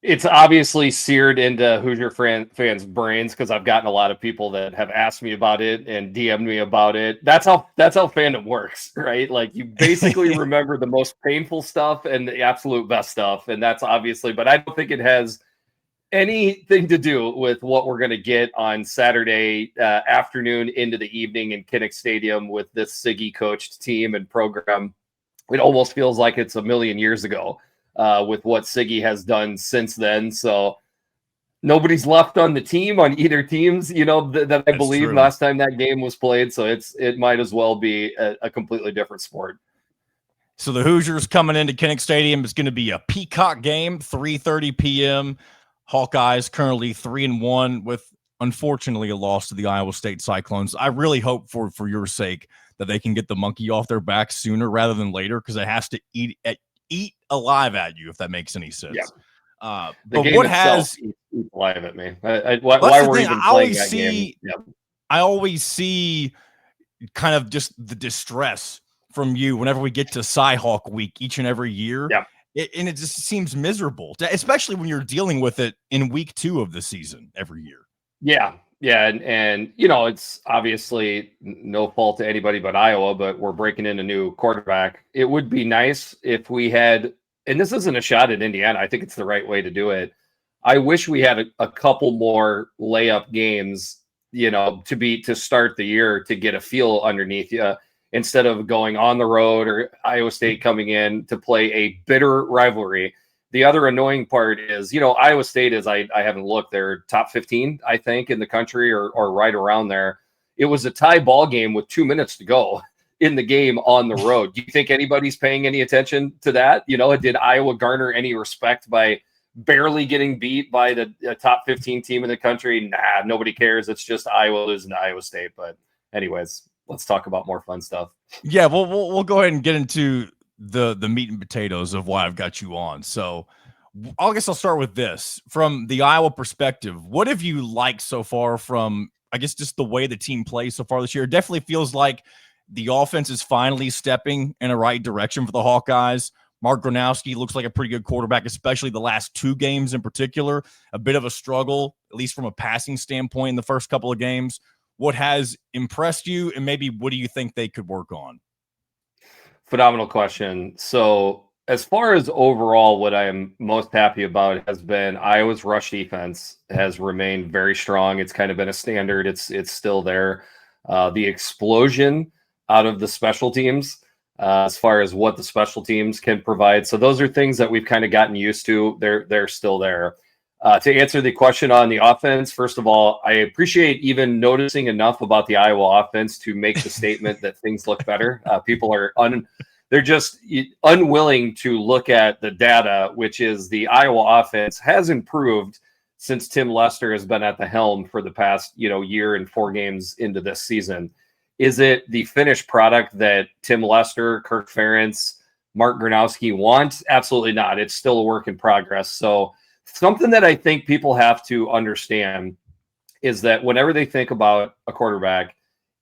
It's obviously seared into Hoosier fans' brains because I've gotten a lot of people that have asked me about it and DM'd me about it. That's how fandom works, right? Like, you basically remember the most painful stuff and the absolute best stuff, and that's obviously. But I don't think it has anything to do with what we're going to get on Saturday afternoon into the evening in Kinnick Stadium with this Siggy coached team and program. It almost feels like it's a million years ago. With what Siggy has done since then. So nobody's left on the team on either teams, that I believe last time that game was played. So it might as well be a completely different sport. So the Hoosiers coming into Kinnick Stadium is going to be a Peacock game, 3:30 p.m. Hawkeyes currently 3-1 with, unfortunately, a loss to the Iowa State Cyclones. I really hope for your sake that they can get the monkey off their back sooner rather than later, because it has to eat alive at you, if that makes any sense. Yeah. The but game what itself has eats alive at me. Why we're even playing that game? Yeah. I always see kind of just the distress from you whenever we get to Cy-Hawk week each and every year. Yeah. And it just seems miserable, especially when you're dealing with it in week 2 of the season every year. Yeah. Yeah. And it's obviously no fault to anybody but Iowa, but we're breaking in a new quarterback. It would be nice if we had, and this isn't a shot at Indiana, I think it's the right way to do it. I wish we had a couple more layup games, to start the year, to get a feel underneath you, instead of going on the road or Iowa State coming in to play a bitter rivalry. The other annoying part is, Iowa State is, I haven't looked, they're top 15, I think, in the country or right around there. It was a tie ball game with 2 minutes to go in the game on the road. Do you think anybody's paying any attention to that? Did Iowa garner any respect by barely getting beat by the top 15 team in the country? Nah, nobody cares. It's just Iowa losing to Iowa State. But anyways, let's talk about more fun stuff. Yeah, we'll go ahead and get into the meat and potatoes of why I've got you on. So I guess I'll start with this. From the Iowa perspective, what have you liked so far from, I guess, just the way the team plays so far this year? It definitely feels like the offense is finally stepping in a right direction for the Hawkeyes. Mark Gronowski looks like a pretty good quarterback, especially the last 2 games in particular. A bit of a struggle, at least from a passing standpoint, in the first couple of games. What has impressed you, and maybe what do you think they could work on? Phenomenal question. So as far as overall, what I am most happy about has been Iowa's rush defense has remained very strong. It's kind of been a standard. It's still there. The explosion out of the special teams, as far as what the special teams can provide. So those are things that we've kind of gotten used to. They're still there. To answer the question on the offense, first of all, I appreciate even noticing enough about the Iowa offense to make the statement that things look better. People are they're just unwilling to look at the data, which is the Iowa offense has improved since Tim Lester has been at the helm for the past, year and 4 games into this season. Is it the finished product that Tim Lester, Kirk Ferentz, Mark Gronowski want? Absolutely not. It's still a work in progress. So something that I think people have to understand is that whenever they think about a quarterback,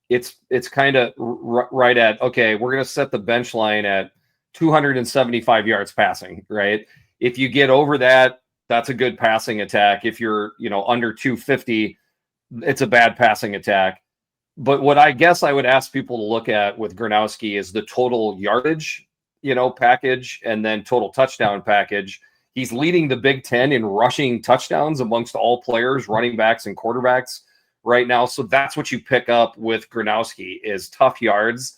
it's kind of right at, okay, we're going to set the bench line at 275 yards passing, right? If you get over that, that's a good passing attack. If you're, under 250, it's a bad passing attack. But what I guess I would ask people to look at with Gronowski is the total yardage, package, and then total touchdown package. He's leading the Big Ten in rushing touchdowns amongst all players, running backs and quarterbacks right now. So that's what you pick up with Gronowski is tough yards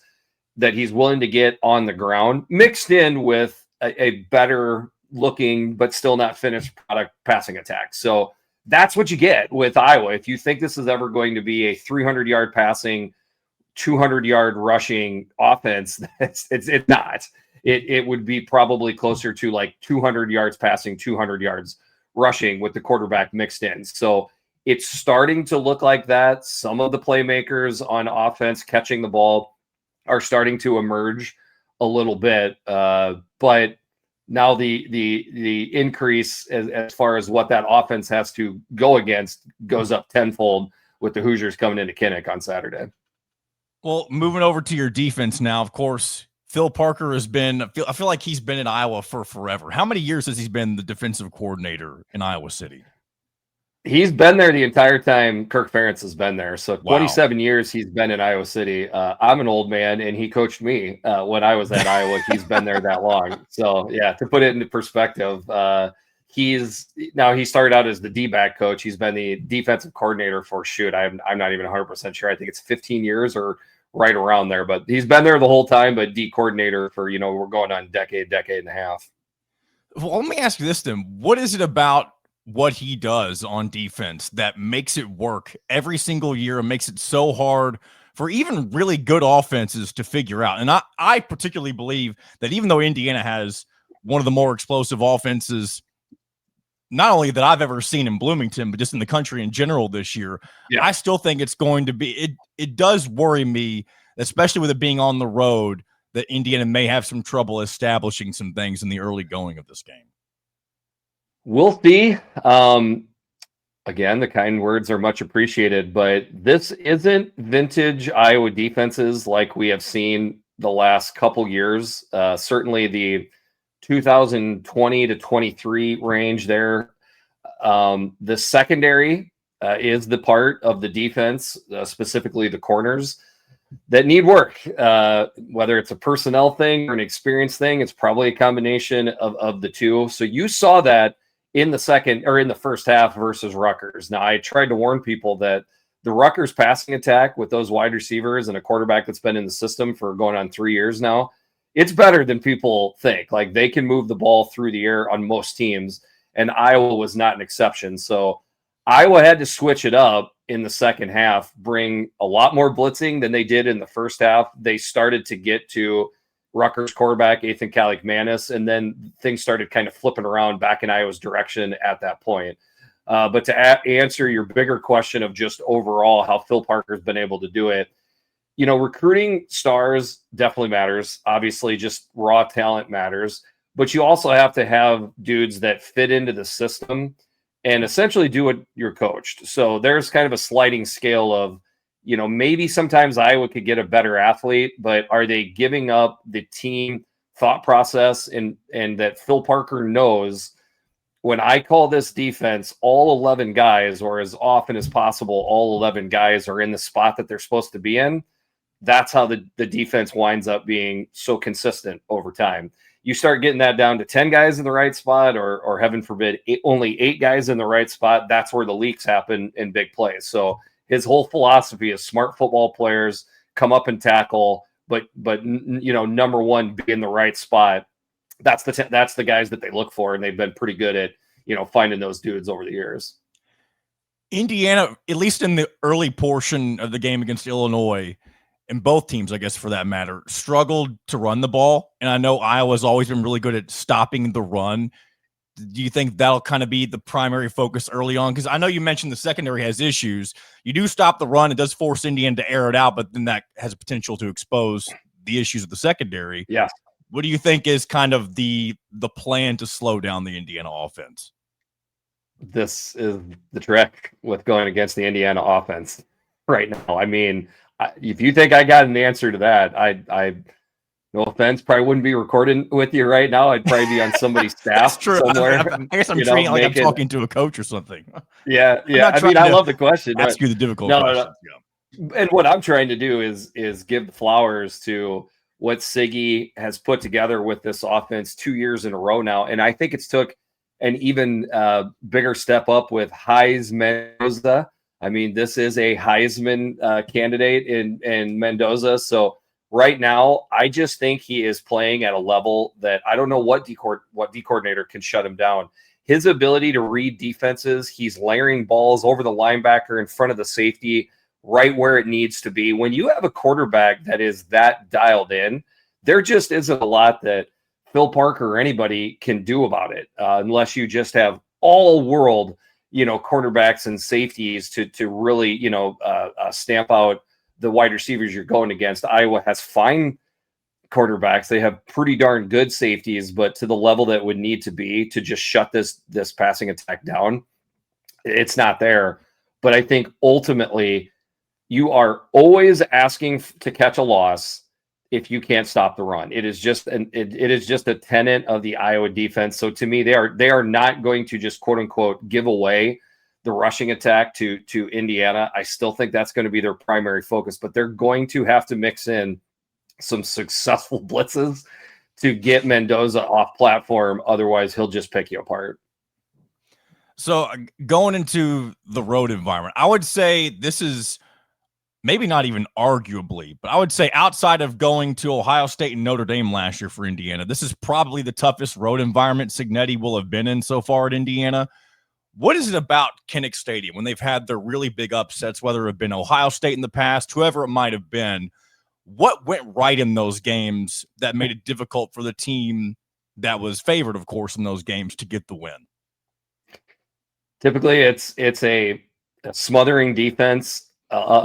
that he's willing to get on the ground, mixed in with a better looking, but still not finished product passing attack. So that's what you get with Iowa. If you think this is ever going to be a 300-yard passing, 200-yard rushing offense, it's not. It would be probably closer to like 200 yards passing, 200 yards rushing with the quarterback mixed in. So it's starting to look like that. Some of the playmakers on offense catching the ball are starting to emerge a little bit. But now the increase as far as what that offense has to go against goes up tenfold with the Hoosiers coming into Kinnick on Saturday. Well, moving over to your defense now, of course, Phil Parker has been, I feel like he's been in Iowa for forever. How many years has he been the defensive coordinator in Iowa City? He's been there the entire time Kirk Ferentz has been there. So 27 Wow. years he's been in Iowa City. I'm an old man, and he coached me when I was at Iowa. He's been there that long. So, yeah, to put it into perspective, he started out as the D-back coach. He's been the defensive coordinator for, I'm not even 100% sure. I think it's 15 years or right around there. But he's been there the whole time, but D coordinator for, we're going on decade and a half. Well, let me ask you this then. What is it about what he does on defense that makes it work every single year and makes it so hard for even really good offenses to figure out. And I particularly believe that even though Indiana has one of the more explosive offenses, not only that I've ever seen in Bloomington, but just in the country in general this year, I still think it's going to be, it does worry me, especially with it being on the road, that Indiana may have some trouble establishing some things in the early going of this game. We'll see. Again, the kind words are much appreciated, but this isn't vintage Iowa defenses like we have seen the last couple years. Certainly the 2020 to 23 range there. The secondary is the part of the defense, specifically the corners, that need work. Whether it's a personnel thing or an experience thing, it's probably a combination of the two. So you saw that in the first half versus Rutgers. Now, I tried to warn people that the Rutgers passing attack with those wide receivers and a quarterback that's been in the system for going on 3 years now, it's better than people think. Like, they can move the ball through the air on most teams, and Iowa was not an exception. So Iowa had to switch it up in the second half, bring a lot more blitzing than they did in the first half. They started to get to Rutgers quarterback Ethan Kalikmanis, and then things started kind of flipping around back in Iowa's direction at that point. But to answer your bigger question of just overall how Phil Parker's been able to do it, recruiting stars definitely matters. Obviously, just raw talent matters, but you also have to have dudes that fit into the system and essentially do what you're coached. So there's kind of a sliding scale of, maybe sometimes Iowa could get a better athlete, but are they giving up the team thought process and that Phil Parker knows when I call this defense, all 11 guys, or as often as possible, all 11 guys are in the spot that they're supposed to be in. That's how the defense winds up being so consistent over time. You start getting that down to 10 guys in the right spot, or heaven forbid, only 8 guys in the right spot. That's where the leaks happen in big plays. So his whole philosophy is smart football players come up and tackle, but number one, be in the right spot. That's the guys that they look for, and they've been pretty good at finding those dudes over the years. Indiana, at least in the early portion of the game against Illinois, and both teams, I guess for that matter, struggled to run the ball. And I know Iowa's always been really good at stopping the run. Do you think that'll kind of be the primary focus early on? Because I know you mentioned the secondary has issues. You do stop the run. It does force Indiana to air it out, but then that has potential to expose the issues of the secondary. Yeah. What do you think is kind of the plan to slow down the Indiana offense? This is the trick with going against the Indiana offense right now. I mean, if you think I got an answer to that, I no offense, probably wouldn't be recording with you right now. I'd probably be on somebody's staff somewhere. I guess I'm treating it like I'm talking to a coach or something. Yeah. I mean, I love the question. Ask you the difficult questions. No. And what I'm trying to do is give the flowers to what Siggy has put together with this offense 2 years in a row now. And I think it's took an even bigger step up with Mendoza. I mean, this is a Heisman candidate in Mendoza. So right now, I just think he is playing at a level that I don't know what D coordinator can shut him down. His ability to read defenses, he's layering balls over the linebacker in front of the safety right where it needs to be. When you have a quarterback that is that dialed in, there just isn't a lot that Phil Parker or anybody can do about it unless you just have all world, quarterbacks and safeties to really, stamp out the wide receivers you're going against. Iowa has fine quarterbacks. They have pretty darn good safeties, but to the level that would need to be to just shut this passing attack down, it's not there. But I think ultimately you are always asking to catch a loss if you can't stop the run. It is just a tenet of the Iowa defense. So to me, they are not going to just quote unquote give away the rushing attack to Indiana. I still think that's going to be their primary focus, but they're going to have to mix in some successful blitzes to get Mendoza off platform. Otherwise, he'll just pick you apart. So going into the road environment, I would say this is maybe not even arguably, but I would say outside of going to Ohio State and Notre Dame last year for Indiana, this is probably the toughest road environment Cignetti will have been in so far at Indiana. What is it about Kinnick Stadium when they've had their really big upsets, whether it have been Ohio State in the past, whoever it might have been? What went right in those games that made it difficult for the team that was favored, of course, in those games to get the win? Typically, it's a smothering defense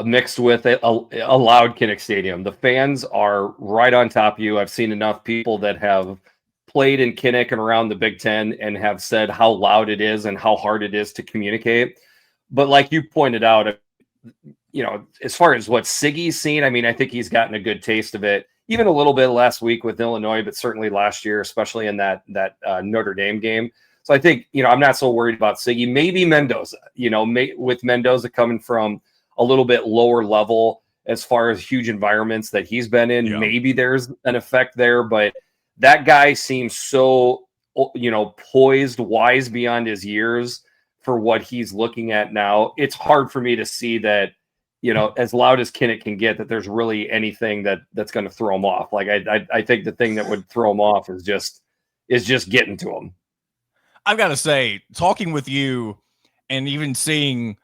mixed with a loud Kinnick Stadium. The fans are right on top of you. I've seen enough people that have played in Kinnick and around the Big Ten and have said how loud it is and how hard it is to communicate. But like you pointed out, as far as what Siggy's seen, I mean, I think he's gotten a good taste of it, even a little bit last week with Illinois, but certainly last year, especially in that Notre Dame game. So I think, I'm not so worried about Siggy. Maybe Mendoza, with Mendoza coming from a little bit lower level as far as huge environments that he's been in, maybe there's an effect there, but that guy seems so, poised, wise beyond his years for what he's looking at now. It's hard for me to see that, as loud as Kinnick can get, that there's really anything that's going to throw him off. Like I think the thing that would throw him off is just getting to him. I've got to say, talking with you and even seeing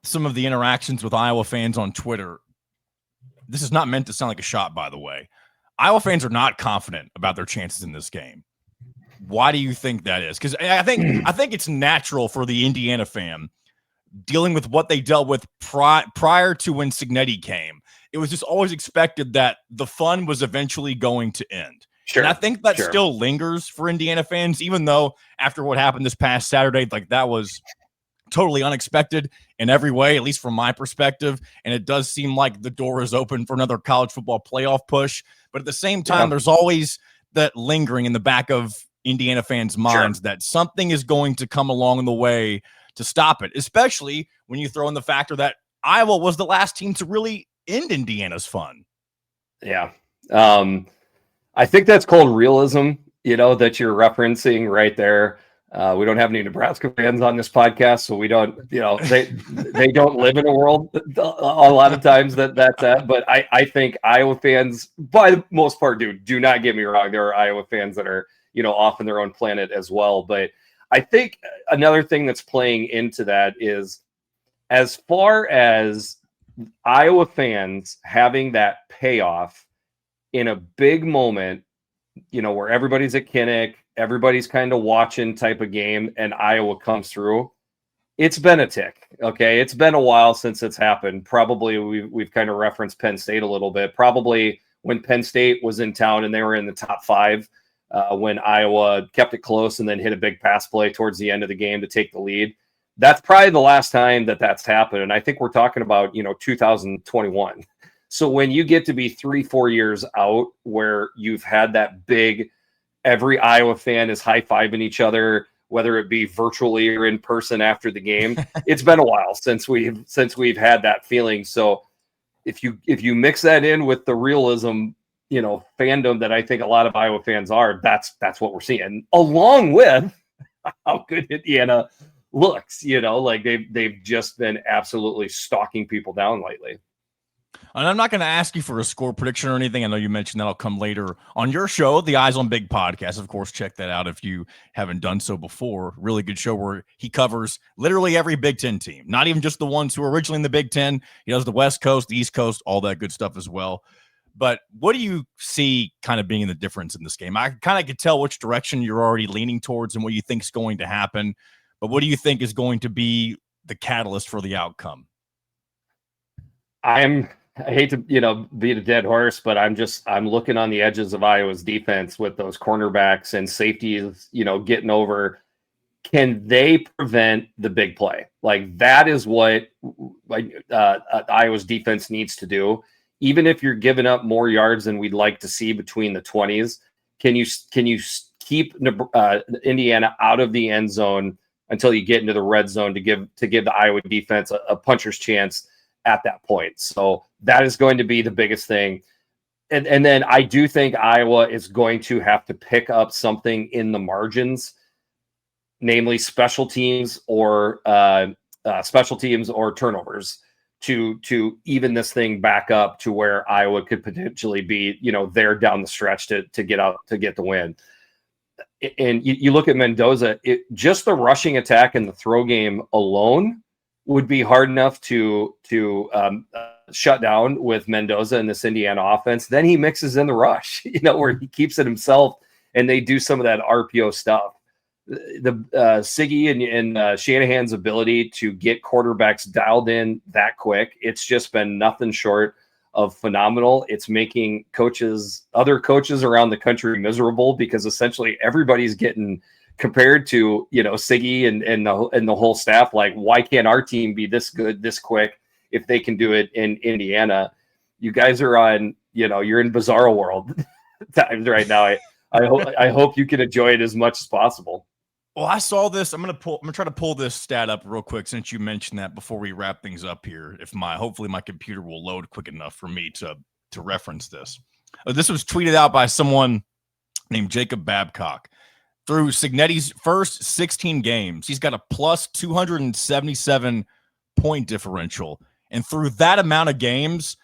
some of the interactions with Iowa fans on Twitter, this is not meant to sound like a shot, by the way. Iowa fans are not confident about their chances in this game. Why do you think that is? Because I think it's natural for the Indiana fan dealing with what they dealt with prior to when Cignetti came. It was just always expected that the fun was eventually going to end. Sure. And I think that still lingers for Indiana fans, even though after what happened this past Saturday, like that was totally unexpected in every way, at least from my perspective. And it does seem like the door is open for another college football playoff push. But at the same time, there's always that lingering in the back of Indiana fans' minds that something is going to come along the way to stop it, especially when you throw in the factor that Iowa was the last team to really end Indiana's fun. Yeah. I think that's called realism, that you're referencing right there. We don't have any Nebraska fans on this podcast, so we don't, they don't live in a world a lot of times that's that. But I think Iowa fans, by the most part, do not get me wrong. There are Iowa fans that are, off in their own planet as well. But I think another thing that's playing into that is, as far as Iowa fans having that payoff in a big moment, where everybody's at Kinnick, everybody's kind of watching type of game, and Iowa comes through. It's been a tick. Okay. It's been a while since it's happened. Probably we've kind of referenced Penn State a little bit. Probably when Penn State was in town and they were in the top 5, when Iowa kept it close and then hit a big pass play towards the end of the game to take the lead. That's probably the last time that's happened. And I think we're talking about, 2021. So when you get to be 3-4 years out where you've had that big, every Iowa fan is high-fiving each other, whether it be virtually or in person after the game, it's been a while since we've had that feeling. So if you mix that in with the realism, fandom that I think a lot of Iowa fans are, that's what we're seeing, along with how good Indiana looks, like they've just been absolutely stalking people down lately. And I'm not going to ask you for a score prediction or anything. I know you mentioned that'll come later on your show, the Eyes on Big podcast. Of course, check that out if you haven't done so before. Really good show where he covers literally every Big Ten team, not even just the ones who are originally in the Big Ten. He does the West Coast, the East Coast, all that good stuff as well. But what do you see kind of being the difference in this game? I kind of could tell which direction you're already leaning towards and what you think is going to happen. But what do you think is going to be the catalyst for the outcome? I hate to, beat a dead horse, but I'm looking on the edges of Iowa's defense with those cornerbacks and safeties, getting over. Can they prevent the big play? Like that is what Iowa's defense needs to do. Even if you're giving up more yards than we'd like to see between the 20s, can you keep Indiana out of the end zone until you get into the red zone to give the Iowa defense a puncher's chance at that point? So that is going to be the biggest thing. And then I do think Iowa is going to have to pick up something in the margins, namely special teams or turnovers to even this thing back up to where Iowa could potentially be, there down the stretch to get the win. and you look at Mendoza, just the rushing attack and the throw game alone would be hard enough to shut down with Mendoza in this Indiana offense. Then he mixes in the rush, where he keeps it himself, and they do some of that RPO stuff. The Siggy and Shanahan's ability to get quarterbacks dialed in that quick, it's just been nothing short of phenomenal. It's making other coaches around the country miserable, because essentially everybody's getting compared to, Siggy and the whole staff. Like, why can't our team be this good, this quick, if they can do it in Indiana? You guys are on, you're in bizarro world times right now. I hope you can enjoy it as much as possible. Well, I saw this. I'm gonna try to pull this stat up real quick since you mentioned that before we wrap things up here. Hopefully my computer will load quick enough for me to reference this. This was tweeted out by someone named Jacob Babcock. Through Signetti's first 16 games, he's got a plus 277 point differential, and through that amount of games,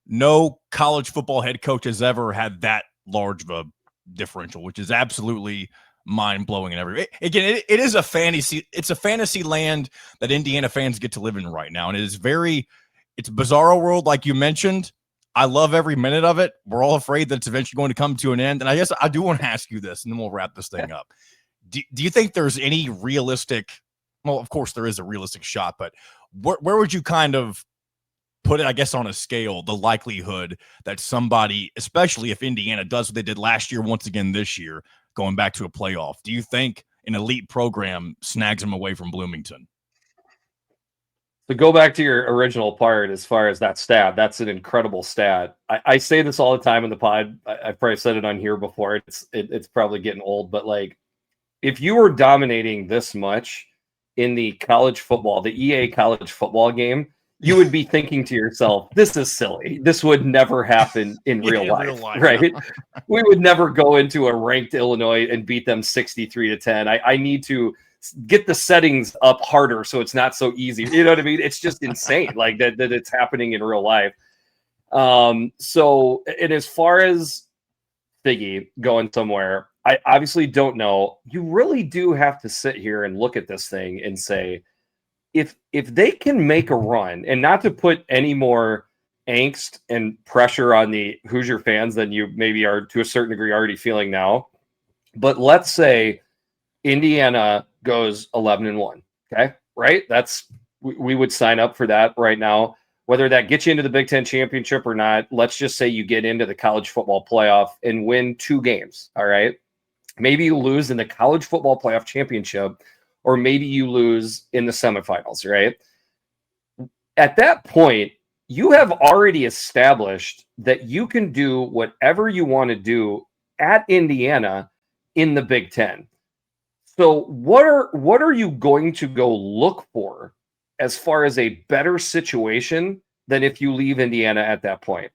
no college football head coach has ever had that large of a differential, which is absolutely mind-blowing. And again, it is a fantasy. It's a fantasy land that Indiana fans get to live in right now, and it's a bizarro world, like you mentioned. I love every minute of it. We're all afraid that it's eventually going to come to an end, and I guess I do want to ask you this, and then we'll wrap this thing up. Do you think there's any realistic, well, of course there is a realistic shot, but where would you kind of put it, I guess, on a scale, the likelihood that somebody, especially if Indiana does what they did last year once again this year, going back to a playoff, do you think an elite program snags them away from Bloomington? To go back to your original part, as far as that stat, that's an incredible stat. I say this all the time in the pod. I've probably said it on here before. It's probably getting old, but like, if you were dominating this much in the college football, the EA college football game, you would be thinking to yourself, this is silly. This would never happen in real life, right? We would never go into a ranked Illinois and beat them 63-10. I need to get the settings up harder so it's not so easy. You know what I mean? It's just insane, like that it's happening in real life. So, and as far as Figgy going somewhere, I obviously don't know. You really do have to sit here and look at this thing and say, if they can make a run, and not to put any more angst and pressure on the Hoosier fans than you maybe are to a certain degree already feeling now, but let's say Indiana goes 11-1. Okay, right? We would sign up for that right now. Whether that gets you into the Big Ten championship or not, let's just say you get into the college football playoff and win 2 games. All right, maybe you lose in the college football playoff championship, or maybe you lose in the semifinals, right? At that point, you have already established that you can do whatever you want to do at Indiana in the Big Ten. So what are you going to go look for as far as a better situation than if you leave Indiana at that point?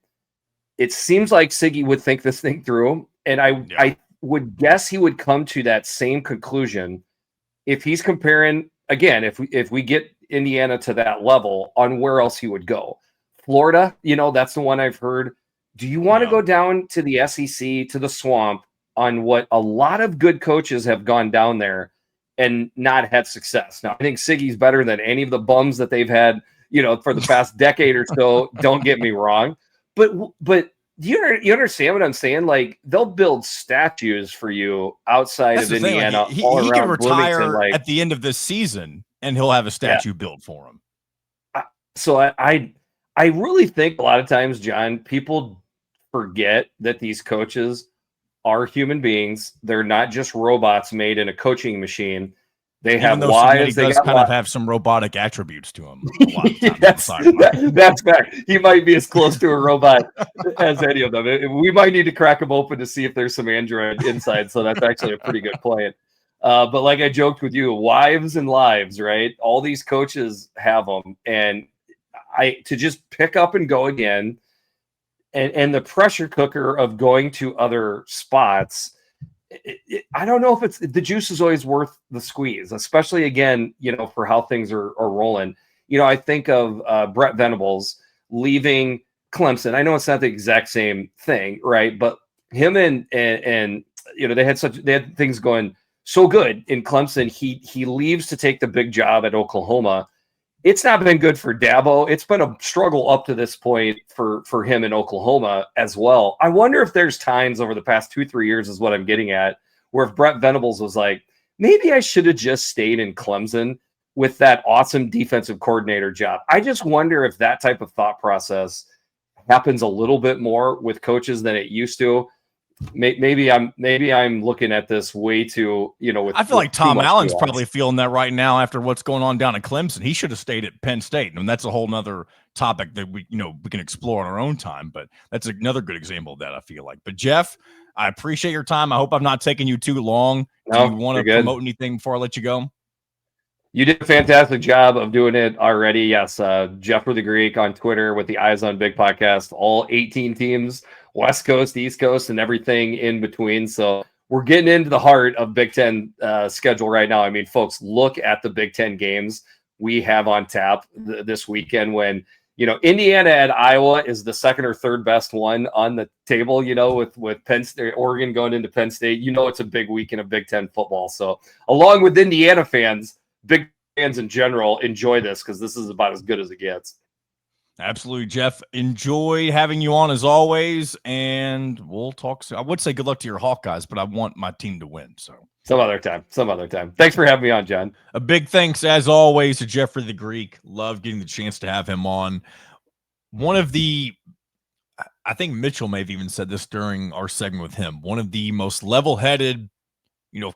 It seems like Siggy would think this thing through, and I would guess he would come to that same conclusion if he's comparing, again, if we get Indiana to that level, on where else he would go. Florida, that's the one I've heard. Do you want to go down to the SEC, to the swamp, on what a lot of good coaches have gone down there and not had success? Now, I think Siggy's better than any of the bums that they've had, for the past decade or so. Don't get me wrong. But do you understand what I'm saying? Like, they'll build statues for you outside of Indiana. Like, he can retire at the end of this season, and he'll have a statue built for him. So I really think a lot of times, John, people forget that these coaches are human beings. They're not just robots made in a coaching machine. They have lives. They does kind of have some robotic attributes to him. A lot of that's fair. He might be as close to a robot as any of them. We might need to crack him open to see if there's some android inside. So that's actually a pretty good point. But like I joked with you, wives and lives, right? All these coaches have them, and to just pick up and go again, and the pressure cooker of going to other spots. I don't know if the juice is always worth the squeeze, especially again, for how things are rolling. I think of Brett Venables leaving Clemson. I know it's not the exact same thing, right? But him and they had things going so good in Clemson. He leaves to take the big job at Oklahoma. It's not been good for Dabo. It's been a struggle up to this point for him in Oklahoma as well. I wonder if there's times over the past 2-3 years is what I'm getting at, where if Brett Venables was like, maybe I should have just stayed in Clemson with that awesome defensive coordinator job. I just wonder if that type of thought process happens a little bit more with coaches than it used to. Maybe I'm looking at this way too, I feel like Tom Allen's probably feeling that right now after what's going on down at Clemson. He should have stayed at Penn State. And that's a whole nother topic that we can explore on our own time, but that's another good example of that, I feel like. But Jeff, I appreciate your time. I hope I've not taken you too long. Do you want to promote anything before I let you go? You did a fantastic job of doing it already. Yes. Jeffrey the Greek on Twitter with the Eyes on Big podcast, all 18 teams, West Coast, East Coast, and everything in between. So we're getting into the heart of Big Ten schedule right now. I mean, folks, look at the Big Ten games we have on tap this weekend when, Indiana at Iowa is the second or third best one on the table, with Penn State, Oregon going into Penn State. It's a big weekend of Big Ten football. So along with Indiana fans, Big fans in general, enjoy this because this is about as good as it gets. Absolutely, Jeff. Enjoy having you on as always, and we'll talk soon. I would say good luck to your Hawkeyes, but I want my team to win. So some other time. Thanks for having me on, John. A big thanks, as always, to Jeffrey the Greek. Love getting the chance to have him on. One of the, I think Mitchell may have even said this during our segment with him, one of the most level-headed,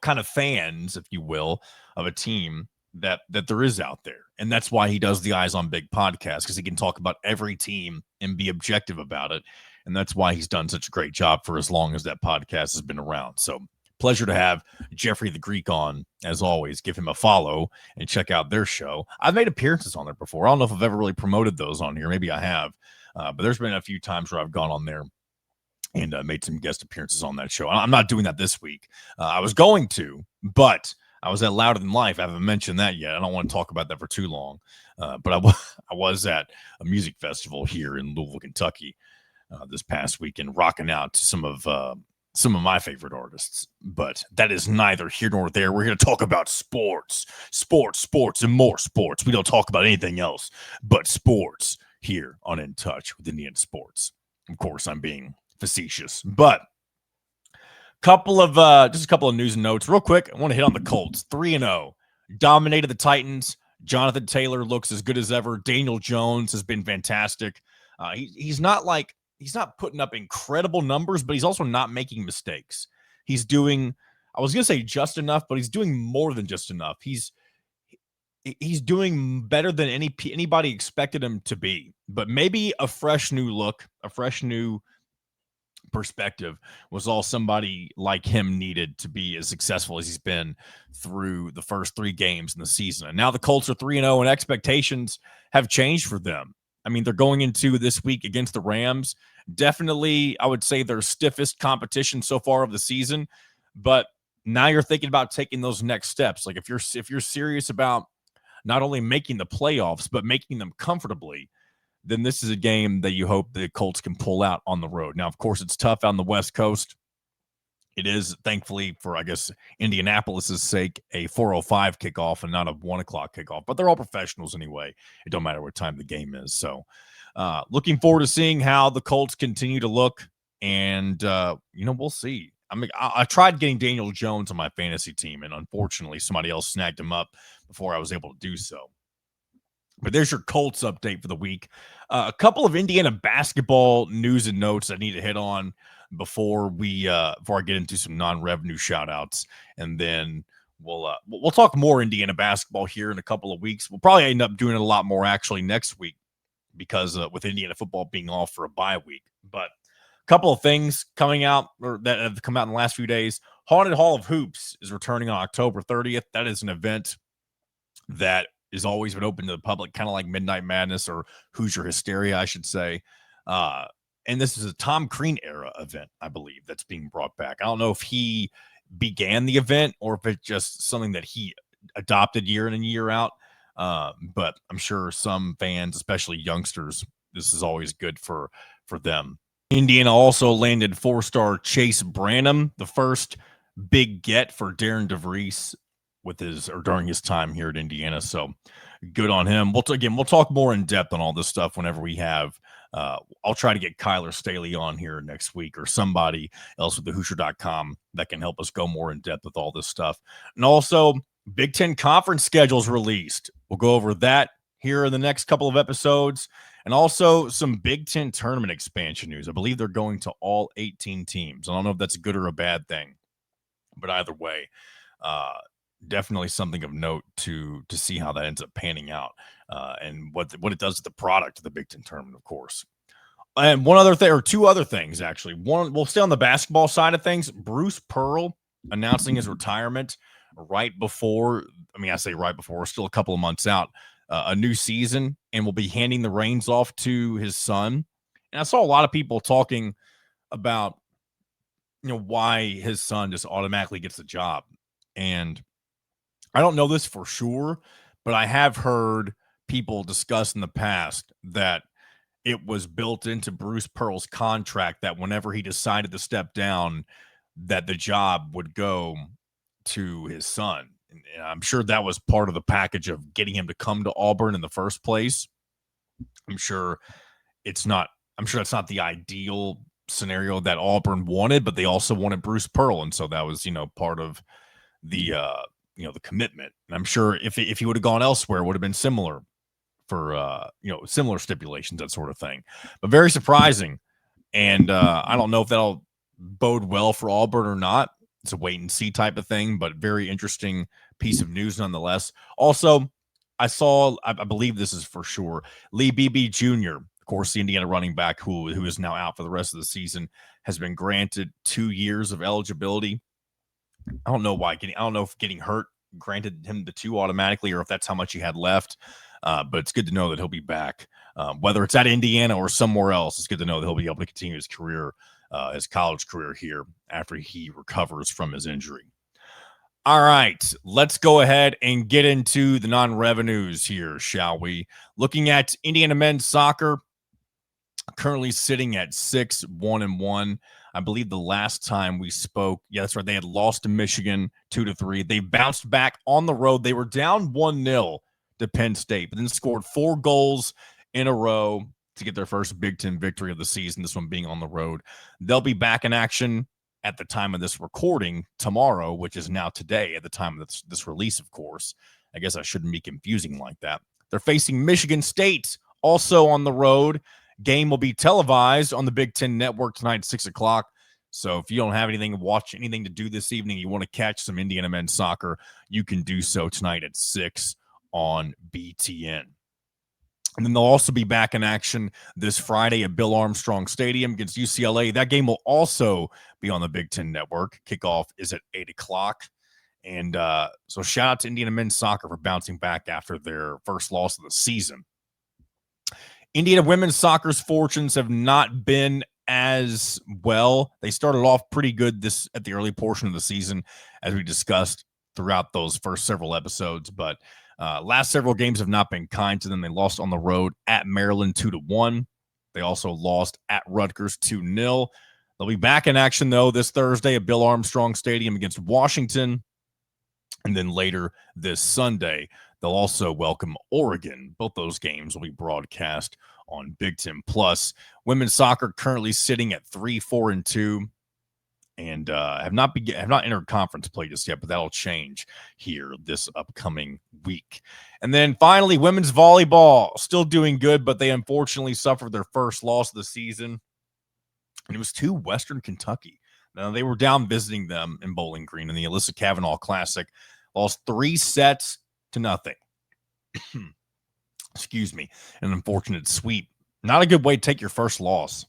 kind of fans, if you will, of a team that there is out there. And that's why he does the Eyes on Big podcast, because he can talk about every team and be objective about it. And that's why he's done such a great job for as long as that podcast has been around. So pleasure to have Jeffrey the Greek on, as always. Give him a follow and check out their show. I've made appearances on there before. I don't know if I've ever really promoted those on here. Maybe I have. But there's been a few times where I've gone on there and made some guest appearances on that show. I'm not doing that this week. I was going to, but I was at Louder Than Life. I haven't mentioned that yet. I don't want to talk about that for too long. But I was at a music festival here in Louisville, Kentucky this past weekend, rocking out to some of my favorite artists. But that is neither here nor there. We're here to talk about sports, and more sports. We don't talk about anything else but sports here on In Touch with Indiana Sports. Of course, I'm being facetious, but just a couple of news and notes real quick. I want to hit on the Colts. 3-0, dominated the Titans. Jonathan Taylor looks as good as ever. Daniel Jones has been fantastic. He's not putting up incredible numbers, but he's also not making mistakes. He's doing, I was going to say just enough, but he's doing more than just enough. He's doing better than anybody expected him to be, but maybe a fresh new look, a fresh new perspective was all somebody like him needed to be as successful as he's been through the first 3 games in the season. And now the Colts are 3-0 and expectations have changed for them. I mean, they're going into this week against the Rams. Definitely, I would say their stiffest competition so far of the season, but now you're thinking about taking those next steps. Like if you're serious about not only making the playoffs, but making them comfortably, then this is a game that you hope the Colts can pull out on the road. Now, of course, it's tough on the West Coast. It is, thankfully, for, I guess, Indianapolis's sake, a 4:05 kickoff and not a 1 o'clock kickoff. But they're all professionals anyway. It don't matter what time the game is. So looking forward to seeing how the Colts continue to look. And, we'll see. I mean, I tried getting Daniel Jones on my fantasy team, and unfortunately, somebody else snagged him up before I was able to do so. But there's your Colts update for the week. A couple of Indiana basketball news and notes I need to hit on before I get into some non-revenue shout-outs. And then we'll talk more Indiana basketball here in a couple of weeks. We'll probably end up doing it a lot more actually next week because with Indiana football being off for a bye week. But a couple of things coming out or that have come out in the last few days. Haunted Hall of Hoops is returning on October 30th. That is an event that is always been open to the public, kind of like Midnight Madness or Hoosier Hysteria, I should say. And this is a Tom Crean era event, I believe, that's being brought back. I don't know if he began the event or if it's just something that he adopted year in and year out. But I'm sure some fans, especially youngsters, this is always good for them. Indiana also landed 4-star Chase Branham, the first big get for Darren DeVries during his time here at Indiana. So good on him. We'll talk more in depth on all this stuff whenever we have. I'll try to get Kyler Staley on here next week or somebody else with the Hoosier.com that can help us go more in depth with all this stuff. And also, Big Ten conference schedules released. We'll go over that here in the next couple of episodes. And also some Big Ten tournament expansion news. I believe they're going to all 18 teams. I don't know if that's a good or a bad thing, but either way, definitely something of note to see how that ends up panning out and what it does to the product of the Big Ten tournament, of course. And one other thing, or two other things, actually. One, we'll stay on the basketball side of things. Bruce Pearl announcing his retirement right before, I say right before, we're still a couple of months out, a new season, and will be handing the reins off to his son. And I saw a lot of people talking about, why his son just automatically gets the job. And I don't know this for sure, but I have heard people discuss in the past that it was built into Bruce Pearl's contract that whenever he decided to step down, that the job would go to his son. And I'm sure that was part of the package of getting him to come to Auburn in the first place. I'm sure that's not the ideal scenario that Auburn wanted, but they also wanted Bruce Pearl. And so that was, part of the, the commitment. And I'm sure if he would have gone elsewhere, it would have been similar for, similar stipulations, that sort of thing. But very surprising. And I don't know if that'll bode well for Auburn or not. It's a wait and see type of thing, but very interesting piece of news nonetheless. Also, I believe this is for sure, Lee Beebe Jr., of course, the Indiana running back who is now out for the rest of the season, has been granted 2 years of eligibility. I don't know why. I don't know if getting hurt granted him the 2 automatically or if that's how much he had left. But it's good to know that he'll be back. Whether it's at Indiana or somewhere else, it's good to know that he'll be able to continue his career, his college career here after he recovers from his injury. All right, let's go ahead and get into the non-revenues here, shall we? Looking at Indiana men's soccer, currently sitting at 6-1-1. I believe the last time we spoke, yeah, that's right, they had lost to Michigan 2-3. They bounced back on the road. They were down 1-0 to Penn State, but then scored 4 goals in a row to get their first Big Ten victory of the season, this one being on the road. They'll be back in action at the time of this recording tomorrow, which is now today at the time of this release, of course. I guess I shouldn't be confusing like that. They're facing Michigan State, also on the road. Game will be televised on the Big Ten Network tonight at 6 o'clock. So if you don't have anything to do this evening, you want to catch some Indiana men's soccer, you can do so tonight at 6 on BTN. And then they'll also be back in action this Friday at Bill Armstrong Stadium against UCLA. That game will also be on the Big Ten Network. Kickoff is at 8 o'clock. And so shout out to Indiana men's soccer for bouncing back after their first loss of the season. Indiana women's soccer's fortunes have not been as well. They started off pretty good at the early portion of the season, as we discussed throughout those first several episodes, but last several games have not been kind to them. They lost on the road at Maryland 2-1. They also lost at Rutgers 2-0. They'll be back in action, though, this Thursday at Bill Armstrong Stadium against Washington. And then later this Sunday, they'll also welcome Oregon. Both those games will be broadcast on Big Ten Plus. Women's soccer currently sitting at 3-4-2. And have not entered conference play just yet, but that'll change here this upcoming week. And then finally, women's volleyball still doing good, but they unfortunately suffered their first loss of the season, and it was to Western Kentucky. Now they were down visiting them in Bowling Green in the Alyssa Kavanaugh Classic, lost 3-0. Excuse me, an unfortunate sweep. Not a good way to take your first loss.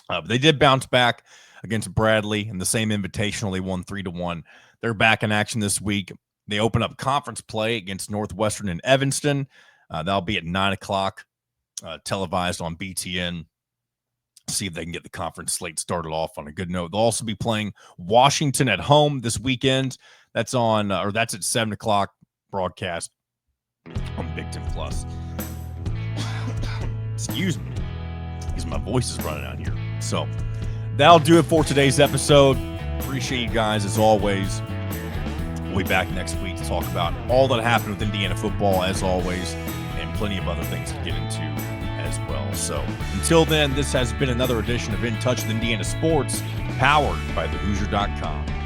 But they did bounce back against Bradley in the same invitational. They won 3-1. They're back in action this week. They open up conference play against Northwestern in Evanston. That'll be at 9 o'clock, televised on BTN. See if they can get the conference slate started off on a good note. They'll also be playing Washington at home this weekend. That's at 7 o'clock broadcast on Big Ten Plus. Excuse me, because my voice is running out here. So that'll do it for today's episode. Appreciate you guys as always. We'll be back next week to talk about all that happened with Indiana football as always, and plenty of other things to get into as well. So until then, this has been another edition of In Touch with Indiana Sports, powered by thehoosier.com.